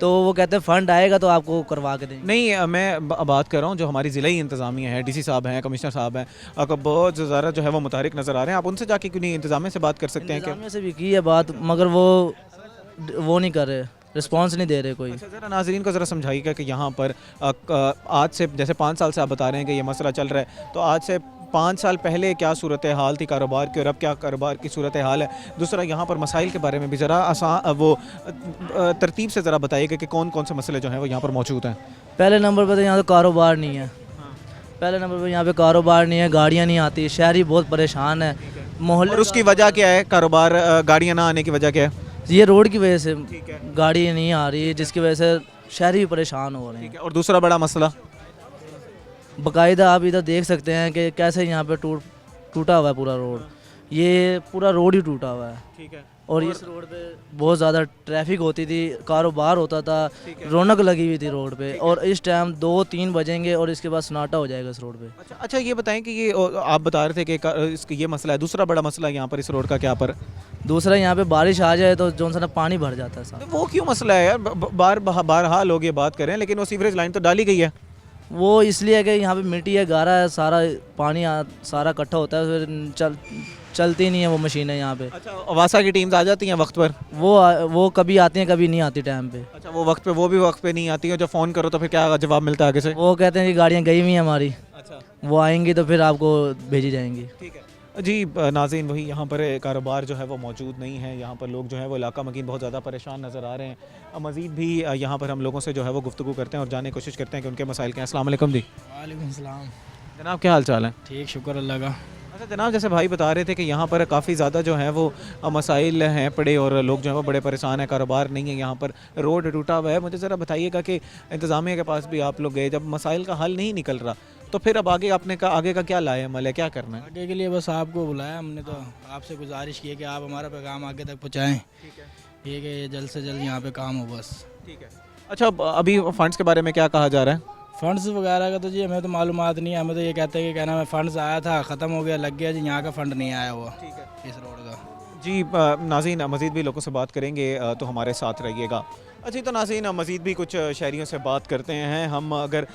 तो वो कहते हैं फ़ंड आएगा तो आपको करवा के देंगे। नहीं, मैं बात कर रहा हूँ जो हमारी ज़िला इंतज़ामिया है, DC साहब हैं, कमिश्नर साहब हैं, आपको बहुत ज़्यादा जो है वो मुतहरिक नज़र आ रहे हैं, आप उनसे जाके क्यों नहीं इंतज़ामिया से बात कर सकते हैं? क्या इंतज़ामिया से भी की है बात, मगर वो नहीं कर रहे, रिस्पांस नहीं दे रहे कोई। अच्छा, ज़रा नाज़रीन को ज़रा समझाइएगा कि यहाँ पर आज से जैसे 5 साल से आप बता रहे हैं कि ये मसला चल रहा है, तो आज से 5 साल पहले क्या सूरत हाल थी कारोबार की और अब क्या कारोबार की सूरत हाल है? दूसरा, यहाँ पर मसाइल के बारे में भी ज़रा तरतीब से ज़रा बताइएगा कि कौन कौन से मसले जो हैं वो यहाँ पर मौजूद हैं। पहले नंबर पर तो यहाँ तो कारोबार नहीं है। पहले नंबर पर यहाँ पे कारोबार नहीं है, गाड़ियाँ नहीं आती, शहरी बहुत परेशान है। मोहल्ले और उसकी वजह क्या है? कारोबार गाड़ियाँ ना आने की वजह क्या है? ये रोड की वजह से गाड़ी नहीं आ रही है, जिसकी वजह से शहरी भी परेशान हो रहे हैं। और दूसरा बड़ा मसला, बाकायदा आप इधर देख सकते हैं कि कैसे यहाँ पे टूटा हुआ है पूरा रोड। ये पूरा रोड ही टूटा हुआ है। ठीक है। और इस रोड पे बहुत ज़्यादा ट्रैफिक होती थी, कारोबार होता था, रौनक लगी हुई थी रोड पे, और इस टाइम 2-3 बजेंगे और इसके बाद सन्नाटा हो जाएगा इस रोड पे। अच्छा, ये बताएं कि ये आप बता रहे थे कि इसका ये मसला है, दूसरा बड़ा मसला यहाँ पर इस रोड का क्या पर? दूसरा, यहाँ पे बारिश आ जाए तो जो सा पानी भर जाता है साहब। वो क्यों मसला है यार? बारहा लोग ये बात करें, लेकिन वो सीवरेज लाइन तो डाली गई है। वो इसलिए है कि यहाँ पे मिट्टी है, गारा है, सारा पानी सारा इकट्ठा होता है, फिर चलती नहीं है वो मशीनें यहाँ पे। अच्छा, वासा की टीम्स आ जाती हैं वक्त पर? वो कभी आती हैं, कभी नहीं आती टाइम पे। अच्छा, वो भी वक्त पे नहीं आती है, जब फ़ोन करो तो फिर क्या जवाब मिलता है आगे से? वो कहते हैं कि गाड़ियाँ गई हुई हैं हमारी। अच्छा, वो आएंगी तो फिर आपको भेजी जाएंगी। ठीक है जी। नाज़रीन, वही यहाँ पर कारोबार जो है वो मौजूद नहीं है, यहाँ पर लोग जो है वो इलाका मकीन बहुत ज़्यादा परेशान नज़र आ रहे हैं। मज़ीद भी यहाँ पर हम लोगों से जो है वो गुफ्तगू करते हैं और जानने की कोशिश करते हैं कि उनके मसाइल क्या हैं। अस्सलाम वालेकुम जी। वालेकुम सलाम। जनाब, क्या हाल चाल है? ठीक, शुक्र अल्लाह का। अच्छा जनाब, जैसे भाई बता रहे थे कि यहाँ पर काफ़ी ज़्यादा जो है वो मसाइल हैं पड़े और लोग जो है वो बड़े परेशान हैं, कारोबार नहीं है, यहाँ पर रोड टूटा हुआ है। मुझे ज़रा बताइएगा कि इंतज़ामिया के पास भी आप लोग गए, जब मसाइल का हल नहीं निकल रहा तो फिर अब आगे आपने आगे का क्या लाया अमल है, क्या करना है? आगे के लिए बस आपको बुलाया हमने, तो आपसे गुजारिश की है कि आप हमारा पैगाम आगे तक पहुँचाएँ। ठीक है कि ये जल्द से जल्द यहाँ पे काम हो बस। ठीक है। अच्छा, अभी फ़ंड्स के बारे में क्या कहा जा रहा है? फ़ंड्स वगैरह का तो जी हमें तो मालूमात नहीं है, हमें तो ये कहते हैं कि क्या नाम है, फ़ंड्स आया था, ख़त्म हो गया, लग गया जी, यहाँ का फ़ंड नहीं आया हुआ। ठीक है, इस रोड का। जी नाज़रीन, मज़ीद भी लोगों से बात करेंगे तो हमारे साथ रहिएगा। अच्छा, तो नाज़रीन, मज़ीद भी कुछ शहरियों से बात करते हैं हम। अगर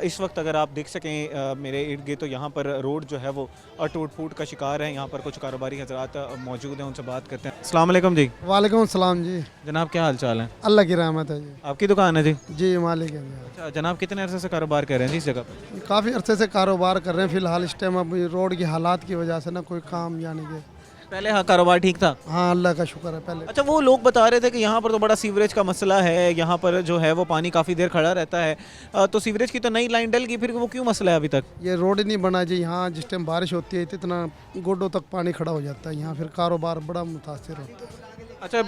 इस वक्त अगर आप देख सकें मेरे इर्द गिर्द, तो यहाँ पर रोड जो है वो टूट फूट का शिकार है। यहाँ पर कुछ कारोबारी हजरात मौजूद हैं, उनसे बात करते हैं। अस्सलाम वालेकुम जी। वालेकुम सलाम जी। जनाब, क्या हाल चाल है? अल्लाह की रहमत है जी। आपकी दुकान है जी? जी, मालिक है। अच्छा जनाब, कितने अरसे से कारोबार कर रहे हैं जी इस जगह पर? काफ़ी अरसे से कारोबार कर रहे हैं। फ़िलहाल इस टाइम अब रोड की हालात की वजह से ना कोई काम यानी कि पहले हाँ कारोबार ठीक था? हाँ, अल्लाह का शुक्र है पहले। अच्छा, वो लोग बता रहे थे कि यहाँ पर तो बड़ा सीवरेज का मसला है, यहाँ पर जो है वो पानी काफ़ी देर खड़ा रहता है, तो सीवरेज की तो नई लाइन डल गई, फिर वो क्यों मसला है अभी तक? ये रोड ही नहीं बना जी। यहाँ जिस टाइम बारिश होती है इतना गोडों तक पानी खड़ा हो जाता है, यहाँ फिर कारोबार बड़ा मुतासर होता है। अच्छा,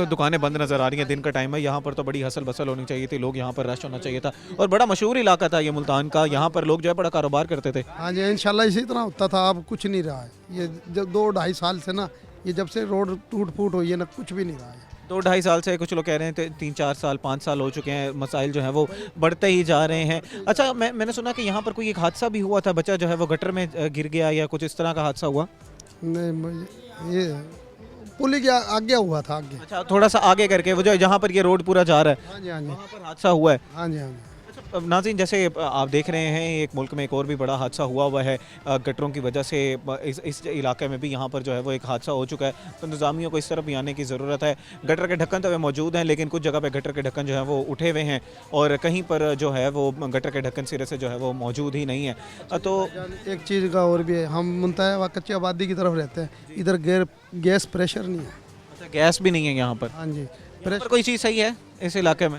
दुकानें बंद नज़र आ रही हैं, दिन का टाइम है, यहाँ पर तो बड़ी हसल बसल होनी चाहिए थी, लोग यहाँ पर रश होना चाहिए था, और बड़ा मशहूर इलाका था ये मुल्तान का, यहाँ पर लोग जो है बड़ा कारोबार करते थे। हाँ जी, इंशाल्लाह इसी तरह होता था। अब कुछ नहीं रहा है। ये जब 2-2.5 साल से ना, ये जब से रोड टूट फूट हुई है ना, कुछ भी नहीं रहा है। 2-2.5 साल से, कुछ लोग कह रहे हैं 3-4 साल 5 साल हो चुके हैं, मसाइल जो है वो बढ़ते ही जा रहे हैं। अच्छा, मैंने सुना कि यहाँ पर कोई एक हादसा भी हुआ था, बच्चा जो है वो गटर में गिर गया या कुछ इस तरह का हादसा हुआ? नहीं, ये पुल के आगे हुआ था, आगे। अच्छा, थोड़ा सा आगे करके वो जो जहाँ पर ये रोड पूरा जा रहा है, हाँ जी, हाँ जी, वहाँ पर हादसा हुआ है? हाँ जी, हाँ जी। अच्छा नाज़रीन, जैसे आप देख रहे हैं एक मुल्क में एक और भी बड़ा हादसा हुआ है गटरों की वजह से। इस इलाके में भी यहाँ पर जो है वो एक हादसा हो चुका है, तो इंतज़ामिया को इस तरफ भी आने की ज़रूरत है। गटर के ढक्कन तो वे मौजूद हैं, लेकिन कुछ जगह पे गटर के ढक्कन जो है वो उठे हुए हैं और कहीं पर जो है वो गटर के ढक्कन सिरे से जो है वो मौजूद ही नहीं है। तो एक चीज़ का और भी है, हम मुंतहा कच्ची आबादी की तरफ रहते हैं, इधर गैस प्रेशर नहीं है। अच्छा, गैस भी नहीं है यहाँ पर? हाँ जी। पर कोई चीज़ सही है इस इलाके में?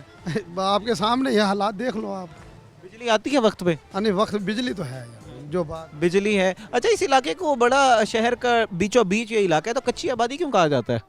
आपके सामने ये हालात देख लो आप। बिजली आती है वक्त पे? यानी वक्त बिजली तो है यहाँ, जो बात बिजली है। अच्छा, इस इलाके को बड़ा शहर का बीचों बीच ये इलाका है, तो कच्ची आबादी क्यों कहा जाता है?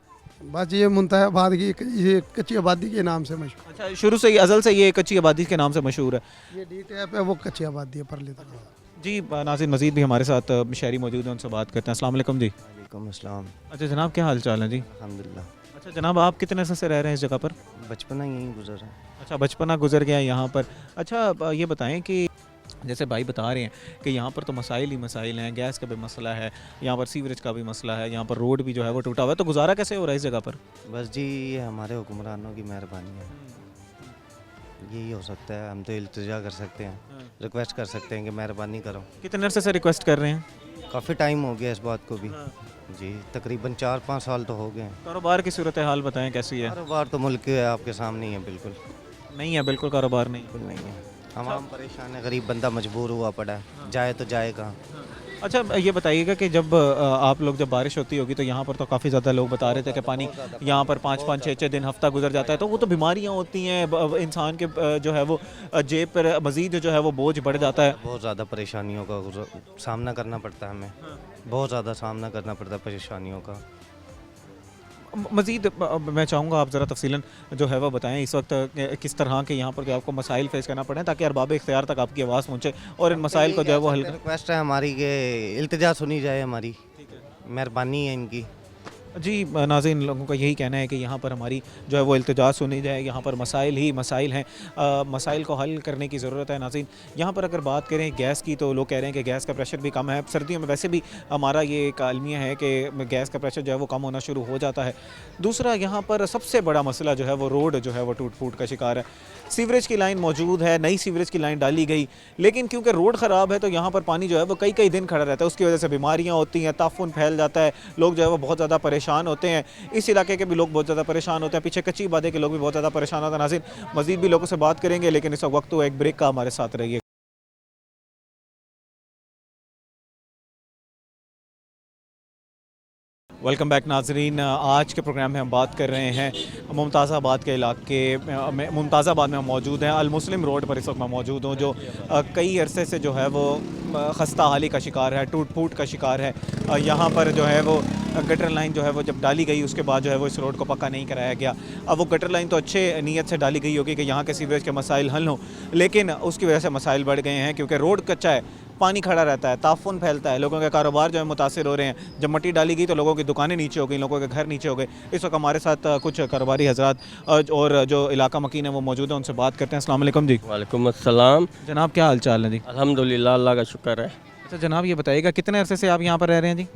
बस ये मुंतहा आबाद की, ये कच्ची आबादी के नाम से मशहूर। अच्छा, शुरू से ही अज़ल से ये कच्ची आबादी के नाम से मशहूर है। ये डी टैप है, वो कच्ची आबादी है परली तरफ। जी नाज़रीन, मज़ीद भी हमारे साथ शहरी मौजूद हैं, उनसे बात करते हैं। अस्सलाम वालेकुम जी। वालेकुम अस्सलाम। अच्छा जनाब, क्या हाल चाल है जी? अल्हम्दुलिल्लाह। अच्छा जनाब, आप कितने अरसे से रह रहे हैं इस जगह पर? बचपना यहीं गुजरा। अच्छा, बचपना गुजर गया यहाँ पर। अच्छा ये बताएं कि जैसे भाई बता रहे हैं कि यहाँ पर तो मसाइल ही मसाइल हैं, गैस का भी मसला है, यहाँ पर सीवरेज का भी मसला है, यहाँ पर रोड भी जो है वो टूटा हुआ है, तो गुजारा कैसे हो रहा है इस जगह पर? बस जी, ये हमारे हुक्मरानों की मेहरबानी है, यही हो सकता है। हम तो इल्तिजा कर सकते हैं, रिक्वेस्ट कर सकते हैं कि मेहरबानी करो। कितने अरसे से रिक्वेस्ट कर रहे हैं? काफ़ी टाइम हो गया इस बात को भी जी, तकरीबन 4-5 साल तो हो गए हैं। कारोबार की सूरत हाल बताएं कैसी है? कारोबार तो मुल्क के आपके सामने ही है, बिल्कुल नहीं है, बिल्कुल कारोबार नहीं। बिल्कुल नहीं है। हम परेशान है, गरीब बंदा मजबूर हुआ पड़ा है, जाए तो जाए कहाँ। अच्छा ये बताइएगा कि जब आप लोग जब बारिश होती होगी तो यहाँ पर तो काफ़ी ज़्यादा लोग बता रहे थे कि पानी यहाँ पर 5-5 6-6 दिन हफ्ता गुजर जाता है, तो वो तो बीमारियाँ होती हैं, इंसान के जो है वो जेब पर मज़ीद जो है वो बोझ बढ़ जाता है। बहुत ज़्यादा परेशानियों का सामना करना पड़ता है हमें, बहुत ज़्यादा सामना करना पड़ता है परेशानियों का। मज़ीद मैं चाहूँगा आप ज़रा तफसीलन जो है वो बताएं इस वक्त किस तरह के यहाँ पर जो आपको मसाइल फेस करना पड़े, ताकि अरबाब इख्तियार तक आपकी आवाज़ पहुँचे और इन मसाइल को जो है वो हल। रिक्वेस्ट है हमारी कि इल्तिजा सुनी जाए, हमारी मेहरबानी है इनकी। जी नाज़रीन, लोगों का यही कहना है कि यहाँ पर हमारी जो है वो इल्तिजा सुनी जाए, यहाँ पर मसाइल ही मसाइल हैं, मसाइल को हल करने की ज़रूरत है। नाज़रीन, यहाँ पर अगर बात करें गैस की तो लोग कह रहे हैं कि गैस का प्रेशर भी कम है। सर्दियों में वैसे भी हमारा ये एक आलमिया है कि गैस का प्रेशर जो है वो कम होना शुरू हो जाता है। दूसरा, यहाँ पर सबसे बड़ा मसला जो है वो रोड जो है वो टूट फूट का शिकार है। सीवरेज की लाइन मौजूद है, नई सीवरेज की लाइन डाली गई, लेकिन क्योंकि रोड ख़राब है तो यहाँ पर पानी जो है वो कई कई दिन खड़ा रहता है, उसकी वजह से बीमारियाँ होती हैं, ताफुन फैल जाता है, लोग जो है वो बहुत ज़्यादा परेशान होते हैं। इस इलाके के भी लोग बहुत ज़्यादा परेशान होते हैं, पीछे कच्ची आबादी के लोग भी बहुत ज़्यादा परेशान होते हैं। नाज़रीन, मज़ीद भी लोगों से बात करेंगे, लेकिन इस वक्त तो एक ब्रेक का हमारे साथ रहिए। वेलकम बैक नाजरीन, आज के प्रोग्राम में हम बात कर रहे हैं मुमताज़ाबाद के इलाके में। मुमताज़ाबाद में हम मौजूद हैं, अल मुस्लिम रोड पर इस वक्त मैं मौजूद हूँ, जो कई अरसे से जो है वो खस्ता हाली का शिकार है, टूट फूट का शिकार है। यहाँ पर जो है वो गटर लाइन जो है वो जब डाली गई उसके बाद जो है वो इस रोड को पक्का नहीं कराया गया। अब वो गटर लाइन तो अच्छे नीयत से डाली गई होगी कि यहाँ के सीवरेज के मसाइल हल हों, लेकिन उसकी वजह से मसाइल बढ़ गए हैं, क्योंकि रोड कच्चा है, पानी खड़ा रहता है, ताफुन फैलता है, लोगों के कारोबार जो है मुतासिर हो रहे हैं। जब मट्टी डाली गई तो लोगों की दुकानें नीचे हो गई, लोगों के घर नीचे हो गए। इस वक्त हमारे साथ कुछ कारोबारी हजरात और जो इलाका मकीन है वो मौजूद है, उनसे बात करते हैं। अस्सलाम वालेकुम जी। वालेकुम अस्सलाम। जनाब, क्या हाल चाल है जी? अल्हम्दुलिल्लाह, अल्लाह का शुक्र है। अच्छा जनाब, ये बताइएगा कितने अरसे से आप यहाँ पर रह रहे हैं जी?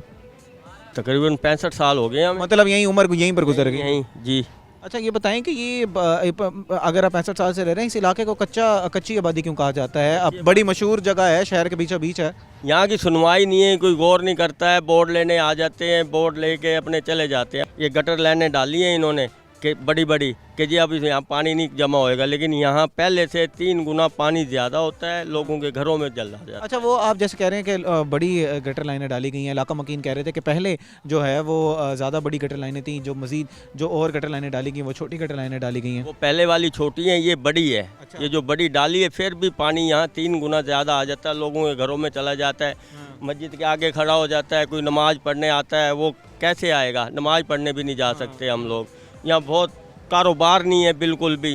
तकरीबन 65 साल हो गए हमें। मतलब यहीं उम्र यहीं पर गुजर गई? यहीं जी। अच्छा ये बताएं कि ये अगर आप 65 साल से रह रहे हैं, इस इलाके को कच्ची आबादी क्यों कहा जाता है? अब बड़ी मशहूर जगह है, शहर के बीचों बीच है। यहाँ की सुनवाई नहीं है, कोई गौर नहीं करता है, बोर्ड लेने आ जाते हैं, बोर्ड लेके अपने चले जाते हैं। ये गटर लाइनें डाली हैं इन्होंने कि बड़ी बड़ी कि जी अब यहाँ पानी नहीं जमा होएगा, लेकिन यहाँ पहले से 3 गुना पानी ज़्यादा होता है, लोगों के घरों में जल जाता है। अच्छा, वो आप जैसे कह रहे हैं कि बड़ी गटर लाइनें डाली गई हैं, इलाका मकीन कह रहे थे कि पहले जो है वो ज़्यादा बड़ी गटर लाइनें थी, जो मजीद जो और गटर लाइनें डाली गई वो छोटी गटर लाइनें डाली गई हैं। वो पहले वाली छोटी है, ये बड़ी है। अच्छा। ये जो बड़ी डाली है फिर भी पानी यहाँ 3 गुना ज़्यादा आ जाता है, लोगों के घरों में चला जाता है, मस्जिद के आगे खड़ा हो जाता है, कोई नमाज़ पढ़ने आता है, वो कैसे आएगा? नमाज़ पढ़ने भी नहीं जा सकते हम लोग। यहाँ बहुत कारोबार नहीं है बिल्कुल भी।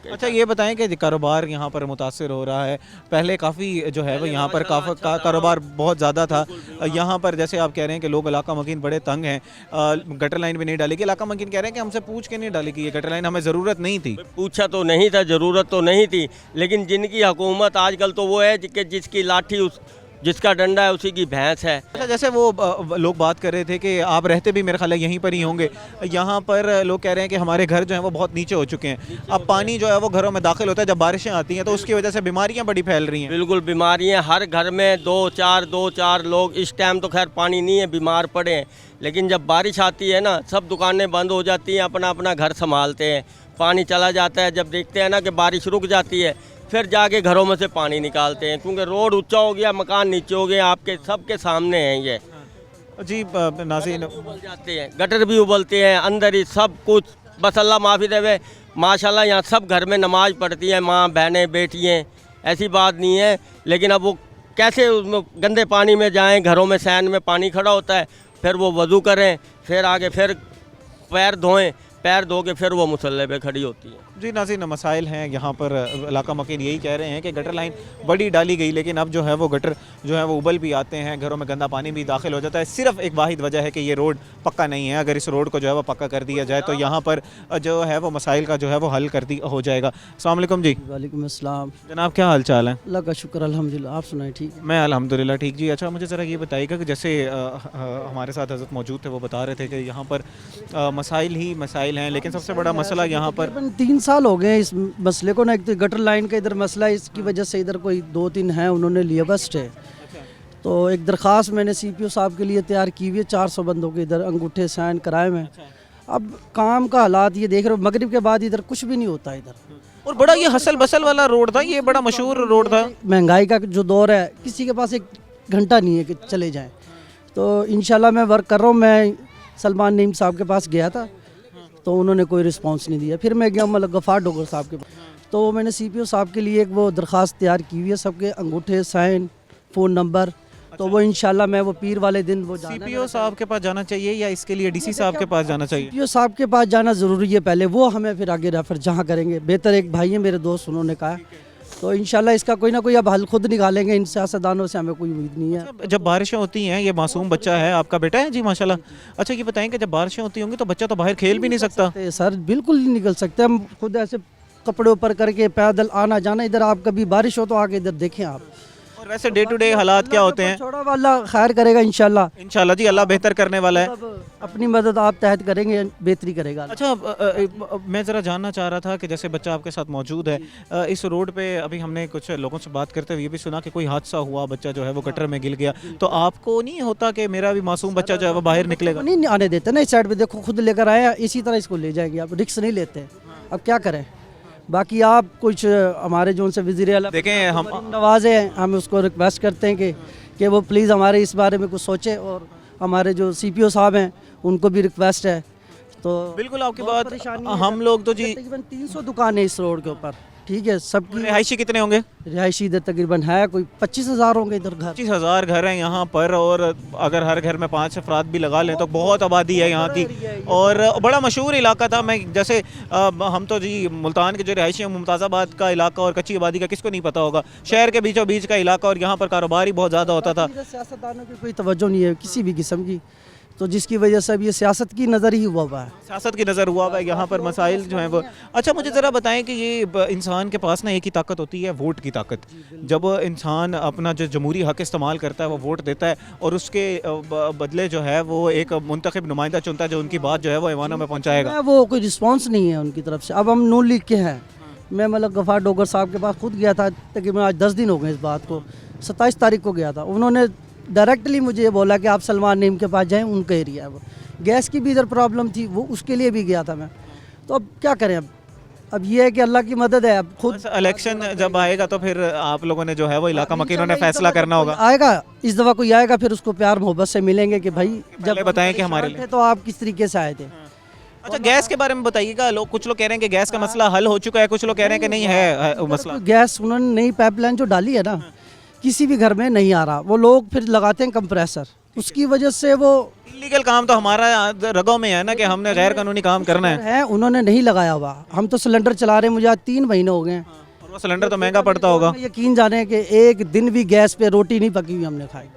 अच्छा ये बताएं कि कारोबार यहाँ पर मुतासिर हो रहा है? पहले काफ़ी जो है वो यहाँ पर कारोबार बहुत ज़्यादा था। यहाँ पर जैसे आप कह रहे हैं कि लोग इलाका मकीन बड़े तंग हैं, गटर लाइन भी नहीं डाली गई। इलाका मकीन कह रहे हैं कि हमसे पूछ के नहीं डाली गई ये गटर लाइन, हमें ज़रूरत नहीं थी। पूछा तो नहीं था, ज़रूरत तो नहीं थी, लेकिन जिनकी हुकूमत आजकल तो वो है कि जिसकी लाठी जिसका डंडा है उसी की भैंस है। अच्छा, जैसे वो लोग बात कर रहे थे कि आप रहते भी मेरे ख्याल है यहीं पर ही होंगे, यहाँ पर लोग कह रहे हैं कि हमारे घर जो हैं वो बहुत नीचे हो चुके हैं, अब पानी जो है वो घरों में दाखिल होता है जब बारिशें आती हैं, तो उसकी वजह से बीमारियाँ बड़ी फैल रही हैं। बिल्कुल, बीमारियाँ हर घर में 2-4 लोग, इस टाइम तो खैर पानी नहीं है, बीमार पड़े हैं, लेकिन जब बारिश आती है ना, सब दुकानें बंद हो जाती हैं, अपना अपना घर संभालते हैं, पानी चला जाता है, जब देखते हैं ना कि बारिश रुक जाती है फिर जाके घरों में से पानी निकालते हैं, क्योंकि रोड ऊंचा हो गया, मकान नीचे हो गए, आपके सबके सामने हैं ये जी। नाज़रीन, उबल जाते हैं, गटर भी उबलते हैं, अंदर ही सब कुछ। बस अल्लाह माफ़ी देवे, माशाल्लाह यहाँ सब घर में नमाज पढ़ती हैं, माँ बहनें बेटियाँ, ऐसी बात नहीं है, लेकिन अब वो कैसे उसमें गंदे पानी में जाएं, घरों में सैन में पानी खड़ा होता है, फिर वो वज़ू करें, फिर आगे फिर पैर धोएं, पैर धो के फिर वो मुसल्ले पे खड़ी होती है। जी नाज़रीन, मसाइल हैं यहाँ पर। इलाका मकीन यही कह रहे हैं कि गटर लाइन बड़ी डाली गई, लेकिन अब जो है वो गटर जो है वो उबल भी आते हैं, घरों में गंदा पानी भी दाखिल हो जाता है। सिर्फ एक वाहिद वजह है कि ये रोड पक्का नहीं है। अगर इस रोड को जो है वो पक्का कर दिया जाए तो यहाँ पर जो है वो मसाइल का जो है वो हल कर दी हो जाएगा। अस्सलाम वालेकुम जी। वालेकुम अस्सलाम। जनाब क्या हाल चाल है? अल्लाह का शुक्र अल्हम्दुलिल्लाह, आप सुनाए ठीक है? मैं अल्हम्दुलिल्लाह ठीक जी। अच्छा मुझे ज़रा ये बताइएगा कि जैसे हमारे साथ हज़रत मौजूद थे, वो बता रहे थे कि यहाँ पर मसाइल ही मसाइल हैं, लेकिन सबसे बड़ा मसला यहाँ पर 3 साल हो गए इस मसले को ना। एक तो गटर लाइन का इधर मसला है, इसकी वजह से इधर कोई 2-3 हैं, उन्होंने लिया बस्ट है। तो एक दरख्वास्त मैंने CPO साहब के लिए तैयार की हुई है, 400 बंदों के इधर अंगूठे साइन कराए में। अब काम का हालात ये देख रहे हो, मगरिब के बाद इधर कुछ भी नहीं होता इधर। और बड़ा ये हसल बसल वाला रोड था, ये बड़ा मशहूर रोड था। महंगाई का जो दौर है, किसी के पास 1 घंटा नहीं है कि चले जाएं। तो इंशाल्लाह मैं वर्क कर रहा हूँ। मैं सलमान नईम साहब के पास गया था तो उन्होंने कोई रिस्पांस नहीं दिया। फिर मैं गया मतलब गफ़ार डोगर साहब के पास, तो मैंने CPO साहब के लिए एक वो दरख्वास्त तैयार की हुई है, सबके अंगूठे साइन, फ़ोन नंबर। तो वो इंशाल्लाह मैं वो पीर वाले दिन वो CPO साहब के पास जाना चाहिए या इसके लिए DC साहब के पास जाना चाहिए? CPO साहब के पास जाना ज़रूरी है पहले, वो हमें फिर आगे रेफर जहाँ करेंगे बेहतर। एक भाई है मेरे दोस्त, उन्होंने कहा, तो इंशाल्लाह इसका कोई ना कोई अब हल खुद निकालेंगे। इन सियासतदानों से हमें कोई उम्मीद नहीं है। जब बारिशें होती हैं, ये मासूम बच्चा है, आपका बेटा है जी माशाल्लाह। अच्छा ये बताएं कि जब बारिशें होती होंगी तो बच्चा तो बाहर खेल भी नहीं सकता? सर बिल्कुल नहीं निकल सकते हम, खुद ऐसे कपड़े ऊपर करके पैदल आना जाना। इधर आप कभी बारिश हो तो आके इधर देखें आप। और वैसे डे टू डे हालात क्या होते हैं? छोड़ा वाला खैर करेगा इंशाल्लाह। इंशाल्लाह जी, अल्लाह बेहतर करने वाला है। अपनी मदद आप तहत करेंगे, बेहतरी करेगा। अच्छा मैं ज़रा जानना चाह रहा था कि जैसे बच्चा आपके साथ मौजूद है, इस रोड पे अभी हमने कुछ लोगों से बात करते हुए ये भी सुना कि कोई हादसा हुआ, बच्चा जो है वो गटर में गिर गया, तो आपको नहीं होता कि मेरा भी मासूम बच्चा जो है वो बाहर निकलेगा? नहीं आने देते ना, इस साइड पे देखो खुद लेकर आया, इसी तरह इसको ले जाएंगे। आप रिक्स नहीं लेते, अब क्या करें। बाकी आप कुछ हमारे जो उनसे वज़ीर आला देखें, हम नवाज़ हैं, हम उसको रिक्वेस्ट करते हैं कि वो प्लीज़ हमारे इस बारे में कुछ सोचें। और हमारे जो CPO साहब हैं उनको भी रिक्वेस्ट है। तो बिल्कुल आपकी बात, हम लोग तो जी तकरीबन 300 दुकान है इस रोड के ऊपर, ठीक है। सबकी रिहायशी कितने होंगे? रिहायशी इधर तकरीबन है कोई 25,000 होंगे इधर घर। 25,000 घर हैं यहाँ पर, और अगर हर घर में 5 अफराद भी लगा लें तो बहुत आबादी है यहाँ की, और बड़ा मशहूर इलाका था। मैं जैसे हम तो जी मुल्तान के जो रिहायशी हैं, मुमताज़ाबाद का इलाका और कच्ची आबादी का किसको नहीं पता होगा, शहर के बीचों बीच का इलाका, और यहाँ पर कारोबार ही बहुत ज़्यादा होता था। सियासतदानों की कोई तवज्जो नहीं है किसी भी किस्म की, तो जिसकी वजह से अब ये सियासत की नज़र ही हुआ है। सियासत की नज़र हुआ है यहाँ पर, मसाइल जो हैं वो। अच्छा मुझे ज़रा बताएं कि ये इंसान के पास ना एक ही ताकत होती है, वोट की ताकत। जब इंसान अपना जो जमहूरी हक इस्तेमाल करता है, वो वोट देता है, और उसके बदले जो है वो एक मुंतखब नुमाइंदा चुनता है जो उनकी बात जो है वो ऐवानों में पहुँचाएगा। वो कोई रिस्पॉन्स नहीं है उनकी तरफ से। अब हम नून लीग के हैं, मैं मतलब गफ़ार डोगर साहब के पास खुद गया था, तकरीबन आज 10 दिन हो गए इस बात को। 27 तारीख को गया था, उन्होंने डायरेक्टली मुझे ये बोला कि आप सलमान नईम के पास जाएं, उनका एरिया है वो। गैस की भी इधर प्रॉब्लम थी, वो उसके लिए भी गया था मैं। तो अब क्या करें, अब ये है कि अल्लाह की मदद है। अब खुद इलेक्शन जब आएगा तो फिर आप लोगों ने जो है वो इलाका मकीनों ने फैसला करना होगा। आएगा इस दफ़ा कोई आएगा, फिर उसको प्यार मोहब्बत से मिलेंगे कि भाई जब बताएं कि हमारे लिए तो आप किस तरीके से आए थे। अच्छा गैस के बारे में बताइएगा। लोग कुछ लोग कह रहे हैं कि गैस का मसला हल हो चुका है, कुछ लोग कह रहे हैं कि नहीं है मसला। गैस उन्होंने नई पाइपलाइन जो डाली है ना, किसी भी घर में नहीं आ रहा। वो लोग फिर लगाते हैं कंप्रेसर, उसकी वजह से वो इलीगल काम तो हमारा रगों में है ना कि हमने गैर कानूनी काम करना है। उन्होंने नहीं लगाया हुआ। हम तो सिलेंडर चला रहे हैं, मुझे आज 3 महीने हो गए, और वो सिलेंडर तो महंगा पड़ता होगा। यकीन जाने कि एक दिन भी गैस पे रोटी नहीं पकी हुई हमने खाई।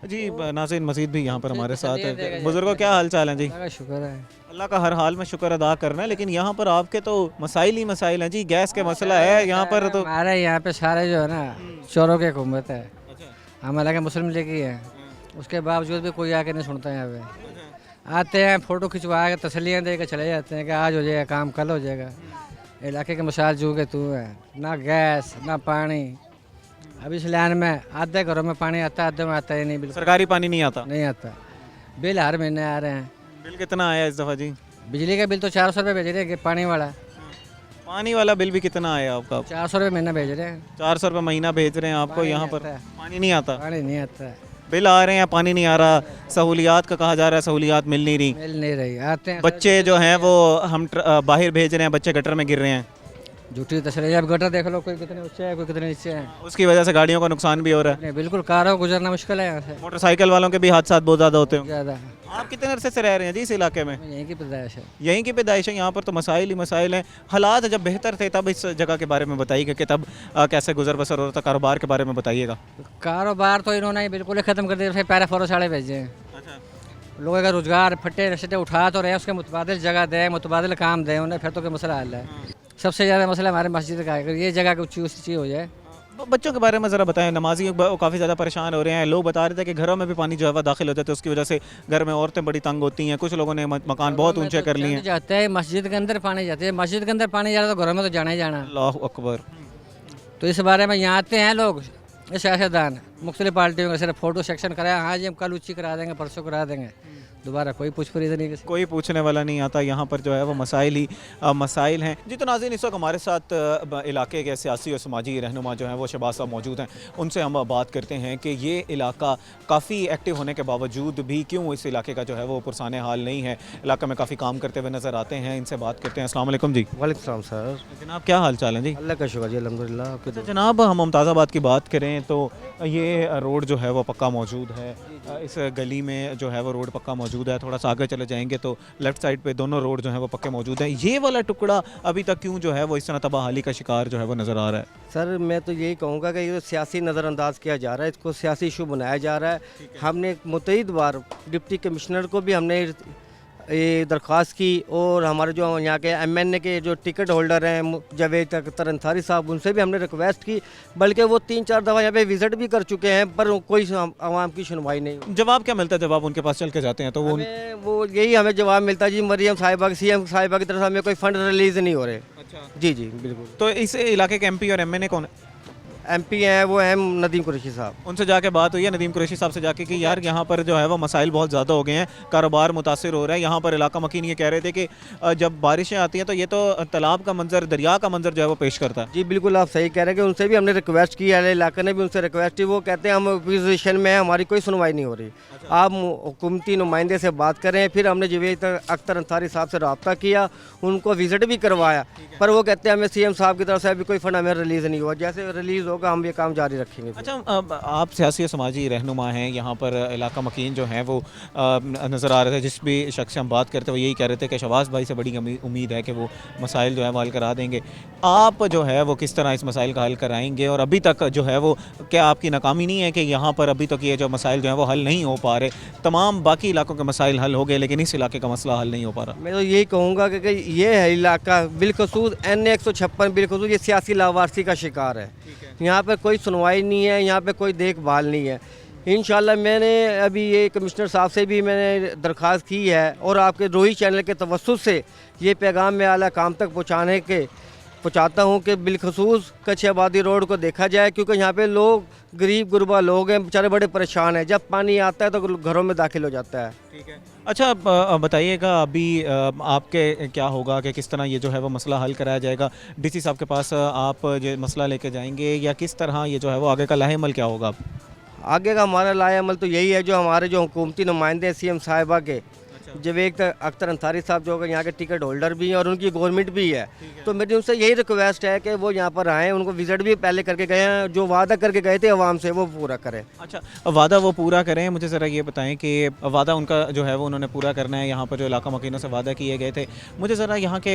जी नाज़रीन मजीद भी यहाँ पर हमारे साथ है। बुजुर्गों क्या हाल चाल है जी? शुक्र है, अल्लाह का हर हाल में शुक्र अदा करना है। लेकिन यहाँ पर आपके तो मसाइल ही मसाइल हैं जी। गैस के मसला है यहाँ पर, तो हमारे यहाँ पे सारे जो है ना चोरों की हुकूमत है। हम हालांकि मुस्लिम लीग ही है, उसके बावजूद भी कोई आके नहीं सुनता है। यहाँ पे आते हैं, फ़ोटो खिंचवा के तसलियाँ दे के चले जाते हैं कि आज हो जाएगा काम, कल हो जाएगा। इलाके के मिसाल जू के तू है, ना गैस ना पानी। अभी इस लाइन में आधे घरों में पानी आता है, आधे में आता ही नहीं। बिल्कुल सरकारी पानी नहीं आता? नहीं आता। बिल हर महीने आ रहे हैं। बिल कितना आया इस दफ़ा जी? बिजली का बिल तो 400 रुपये भेज रहे हैं। पानी वाला बिल भी कितना आया आपका? 400 रुपये महीना भेज रहे हैं। 400 रुपये महीना भेज रहे हैं आपको। यहाँ पर पानी नहीं आता? पानी नहीं आता। बिल आ रहे हैं, पानी नहीं आ रहा। सहूलियात का कहा जा रहा है, सहूलियात मिल नहीं रही। आते हैं बच्चे जो हैं वो हम बाहर भेज रहे हैं, बच्चे गटर में गिर रहे हैं। झूठी तस्वीरें। अब गटर देख लो, कोई कितने ऊंचे है, कोई कितने नीचे है। उसकी वजह से गाड़ियों का नुकसान भी हो रहा है। नहीं, बिल्कुल कारों को गुजरना मुश्किल है यहाँ से। मोटरसाइकिल वालों के भी हादसा बहुत ज़्यादा होते हैं। ज़्यादा। आप कितने अरसे से रह रहे हैं जी इस इलाके में? यहीं की पैदाइश है। यहीं की पैदाइश है। यहाँ पर तो मसाइल ही मसाइल हैं। हालात जब बेहतर थे तब इस जगह के बारे में बताइएगा कि तब कैसे गुजर बसर हो रहा था, कारोबार के बारे में बताइएगा। कारोबार तो इन्होंने बिल्कुल ही ख़त्म कर दिया। फिर पैरा फोरो साड़े भेजे हैं। लोगों का रोजगार फट्टे रस्ते उठा तो रहे, उसके मुतबादिल जगह दें, मुतबादिल काम दें उन्हें, फिर तो कोई मसला हल है। सबसे ज़्यादा मसला हमारे मस्जिद का है, अगर ये जगह ऊँची ऊँची हो जाए। बच्चों के बारे में ज़रा बताएं। नमाजी काफ़ी ज़्यादा परेशान हो रहे हैं। लोग बता रहे थे कि घरों में भी पानी जो है वह दाखिल हो जाता है, उसकी वजह से घर में औरतें बड़ी तंग होती हैं। कुछ लोगों ने मकान बहुत ऊंचे कर लिए हैं। जाते हैं मस्जिद के अंदर पानी जाते हैं, मस्जिद के अंदर पानी जा रहा तो घरों में तो जाना ही जाना। अल्लाह अकबर। तो इस बारे में यहाँ आते हैं लोग सियासतदान मुख्तलिफ पार्टियों का, सिर्फ फोटो सेक्शन कराया, हाँ जी हम कल ऊँची करा देंगे, परसों करा देंगे, दोबारा कोई पूछपरछ नहीं, किसी कोई पूछने वाला नहीं आता। यहाँ पर जो है वो मसाइल ही मसाइल हैं। जी तो नाज़रीन, इस वक्त हमारे साथ इलाके के सियासी और समाजी रहनुमा जो हैं वो शहबाज साहब मौजूद हैं। उनसे हम बात करते हैं कि ये इलाका काफ़ी एक्टिव होने के बावजूद भी क्यों इस इलाके का जो है वो पुरसाने हाल नहीं है। इलाके में काफ़ी काम करते हुए नज़र आते हैं। इनसे बात करते हैं। अस्सलाम वालेकुम जी। वालेकुम सलाम सर। जनाब क्या हाल चाल है जी? अल्लाह का शुक्र जी, अल्हम्दुलिल्लाह। अच्छा जनाब, हम मुमताज़ाबाद की बात करें तो ये रोड जो है वो पक्का मौजूद है। इस गली में जो है वो रोड पक्का मौजूद है। थोड़ा सा आगे चले जाएंगे तो लेफ़्ट साइड पे दोनों रोड जो है वो पक्के मौजूद हैं। ये वाला टुकड़ा अभी तक क्यों जो है वो इस तरह तबाहाली का शिकार जो है वो नज़र आ रहा है? सर मैं तो यही कहूँगा कि ये सियासी नज़रअंदाज किया जा रहा है, इसको सियासी इशू बनाया जा रहा है। हमने मुतईद बार डिप्टी कमिश्नर को भी हमने ये दरख्वास्त की, और हमारे जो यहाँ के MNA के जो टिकट होल्डर हैं जावेद अख्तर अंसारी साहब, उनसे भी हमने रिक्वेस्ट की, बल्कि वो 3-4 दफ़ा यहाँ पे विज़िट भी कर चुके हैं, पर कोई आवाम की सुनवाई नहीं। जवाब क्या मिलता है जब आप उनके पास चल के जाते हैं तो वो यही हमें जवाब मिलता है जी, मरियम साहिबा CM साहिबा की तरफ से हमें कोई फ़ंड रिलीज़ नहीं हो रहे। अच्छा जी जी बिल्कुल। तो इस इलाके के MP और MNA कौन है? MP हैं वो हैं नदीम कुरैशी साहब। उनसे जाके बात हुई है नदीम कुरैशी साहब से जाके कि यार यहाँ पर जो है वो मसाइल बहुत ज़्यादा हो गए हैं, कारोबार मुतासिर हो रहा है। यहाँ पर इलाका मकीन ये कह रहे थे कि जब बारिशें आती हैं तो ये तो तालाब का मंजर, दरिया का मंजर जो है वो पेश करता है। जी बिल्कुल आप सही कह रहे हैं कि उनसे भी हमने रिक्वेस्ट की है, इलाके ने भी उनसे रिक्वेस्ट की। वो कहते हैं हम अपोजिशन में हैं, हमारी कोई सुनवाई नहीं हो रही। आप हुकूमती नुमाइंदे से बात करें। फिर हमने जावेद अख्तर अंसारी साहब से रब्ता किया, उनको विज़िट भी करवाया, पर वो कहते हैं हमें CM साहब की तरफ से अभी कोई फंड हमें रिलीज़ नहीं हुआ। जैसे रिलीज़ होगा हम ये काम जारी रखेंगे। अच्छा आप सियासी और समाजी रहनुमा हैं, यहाँ पर इलाका मकीन जो हैं वो नज़र आ रहे थे। जिस भी शख्स से हम बात करते वो यही कह रहे थे कि शहबाज भाई से बड़ी उम्मीद है कि वो मसाइल जो है वो हल करा देंगे। आप जो है वो किस तरह इस मसाइल का हल कराएंगे? और अभी तक जो है वो क्या आपकी नाकामी नहीं है कि यहाँ पर अभी तक ये जो मसाइल जो है वो हल नहीं हो पा रहे? तमाम बाकी इलाकों के मसाइल हल हो गए लेकिन इस इलाके का मसला हल नहीं हो पा रहा। मैं तो यही कहूँगा कि ये है इलाका बिलखसूस NA 156 बिलखसूस ये सियासी लावारसी का शिकार है। यहाँ पे कोई सुनवाई नहीं है, यहाँ पे कोई देखभाल नहीं है। इंशाल्लाह मैंने अभी ये कमिश्नर साहब से भी मैंने दरख्वास्त की है, और आपके रोही चैनल के तवस्सुत से ये पैगाम मैं आला काम तक पहुँचाता हूँ कि बिलखसूस कच्ची आबादी रोड को देखा जाए, क्योंकि यहाँ पे लोग गरीब गुरबा लोग हैं, बेचारे बड़े परेशान हैं। जब पानी आता है तो घरों में दाखिल हो जाता है। ठीक है। अच्छा बताइएगा अभी आपके क्या होगा कि किस तरह ये जो है वो मसला हल कराया जाएगा? DC साहब के पास आप जो मसला लेके जाएंगे या किस तरह ये जो है वो आगे का लाहेमल क्या होगा? आगे का हमारा लाहेमल तो यही है, जो हमारे जो हुकूमती नुमाइंदे CM साहिबा के जावेद अख्तर अंसारी साहब जो यहाँ के टिकट होल्डर भी हैं और उनकी गवर्नमेंट भी है, तो मेरी उनसे यही रिक्वेस्ट है कि वो यहाँ पर आएँ। उनको विज़िट भी पहले करके गए हैं, जो वादा करके गए थे अवाम से वो पूरा करें। अच्छा वादा वो पूरा करें। मुझे ज़रा ये बताएं कि वादा उनका जो है वो उन्होंने पूरा करना है। यहाँ पर जो इलाका मकीनों से वादा किए गए थे, मुझे ज़रा यहाँ के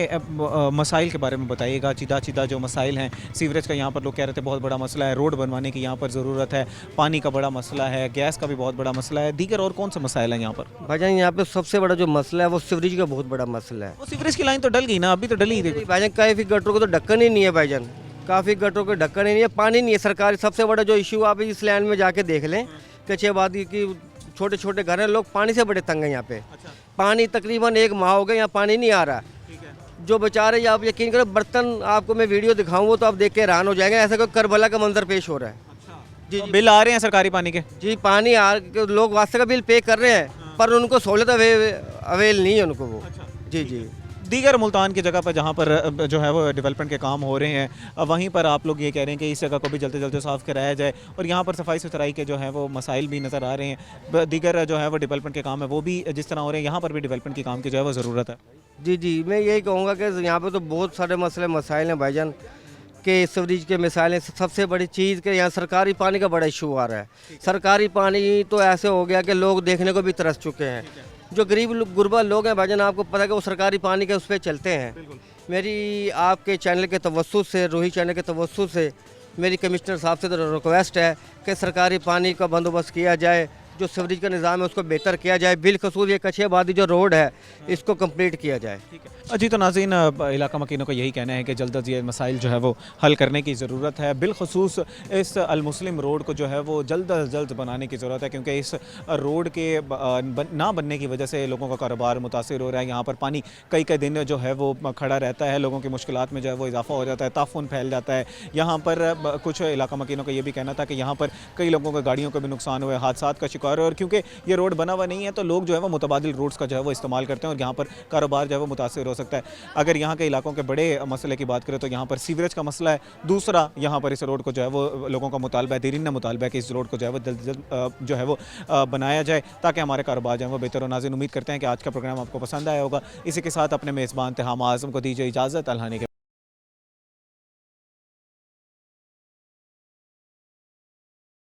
मसाइल के बारे में बताइएगा। चिदा जो मसाइल हैं, सीवरेज का यहाँ पर लोग कह रहे थे बहुत बड़ा मसला है, रोड बनवाने की यहाँ पर ज़रूरत है, पानी का बड़ा मसला है, गैस का भी बहुत बड़ा मसला है, दीगर और कौन से मसाइल हैं यहाँ पर? भाईजान यहाँ पर सबसे बड़ा जो मसला है वो सीवरेज का बहुत बड़ा मसला है। वो सीवरेज की लाइन तो डल गई ना, अभी तो डली थी भाईजान। काफ़ी गटरों को तो ढक्कन ही नहीं है भाईजान, काफ़ी गटरों को ढक्कन ही नहीं है, पानी नहीं है। सरकारी सबसे बड़ा जो इशू आप इस लैंड में जाके देख लें, कच्ची आबादी की छोटे छोटे घर हैं, लोग पानी से बड़े तंग हैं यहाँ पे। पानी तकरीबन 1 माह हो गया यहाँ पानी नहीं आ रहा। जो बेचारे आप यकीन करो, बर्तन आपको मैं वीडियो दिखाऊँ तो आप देख के हैरान हो जाएंगे, ऐसा कोई करबला का मंजर पेश हो रहा है। जी तो बिल आ रहे हैं सरकारी पानी के? जी पानी लोग वास्ते का बिल पे कर रहे हैं, पर उनको सहूलत अवेल नहीं है उनको वो। जी जी। दीगर मुल्तान की जगह पर जहाँ पर जो है वो डेवलपमेंट के काम हो रहे हैं, वहीं पर आप लोग ये कह रहे हैं कि इस जगह को भी जल्दी जल्दी साफ़ कराया जाए, और यहाँ पर सफाई सुथराई के जो है वो मसाइल भी नज़र आ रहे हैं। दीगर जो है वो डेवलपमेंट के काम है वो भी जिस तरह हो रहे हैं, यहाँ पर भी डेवलपमेंट के काम की जो है वो ज़रूरत है। जी मैं यही कहूँगा कि यहाँ पे तो बहुत सारे मसले मसाइल हैं भाईजान के सीवरेज के मिसाइलें। सबसे बड़ी चीज़ कि यहाँ सरकारी पानी का बड़ा इशू आ रहा है। सरकारी पानी तो ऐसे हो गया कि लोग देखने को भी तरस चुके हैं। जो गरीब गुरबा लोग हैं भाईजान, आपको पता है कि वो सरकारी पानी के उस पर चलते हैं। मेरी आपके चैनल के तवज्जुह से, रोही चैनल के तवज्जुह से मेरी कमिश्नर साहब से तो रिक्वेस्ट है कि सरकारी पानी का बंदोबस्त किया जाए, जो सीवरेज का निज़ाम है उसको बेहतर किया जाए, बिलखसूस ये कच्ची आबादी जो रोड है इसको कंप्लीट किया जाए। जी तो नाज़रीन, इलाका मकीनों का यही कहना है कि जल्द अज ये मसाइल जो है वो हल करने की ज़रूरत है। बिलखसूस इस अलमुस्लिम रोड को जो है वो जल्द अज जल्द बनाने की ज़रूरत है, क्योंकि इस रोड के ना बनने की वजह से लोगों का कारोबार मुतासिर हो रहा है। यहाँ पर पानी कई दिन जो है वो खड़ा रहता है, लोगों की मुश्किलात में जो है वो इजाफा हो जाता है, ताफुन फैल जाता है। यहाँ पर कुछ इलाका मकीनों का ये भी कहना था कि यहाँ पर कई लोगों के गाड़ियों का भी नुकसान हुआ है, हादसात का शिकार है। और क्योंकि ये रोड बना हुआ नहीं है तो लोग जो है वो मुतबादिल रोड्स का जो है वो इस्तेमाल करते हैं और यहाँ पर कारोबार जो है वो मुतासिर हो सकता है। अगर यहाँ के इलाकों के बड़े मसले की बात करें तो यहाँ पर सीवरेज का मसला है। दूसरा, यहाँ पर इस रोड को जो है वो लोगों का मुतालबा है, देरीन मुतालबा है कि इस रोड को जो है वो जल्द जो है वो बनाया जाए ताकि हमारे कारोबार जो है वो बेहतर हो। नाज़रीन, उम्मीद करते हैं कि आज का प्रोग्राम आपको पसंद आया होगा। इसी के साथ अपने मेज़बान तहाम आज़म को दीजिए इजाज़त। अल्लाह ने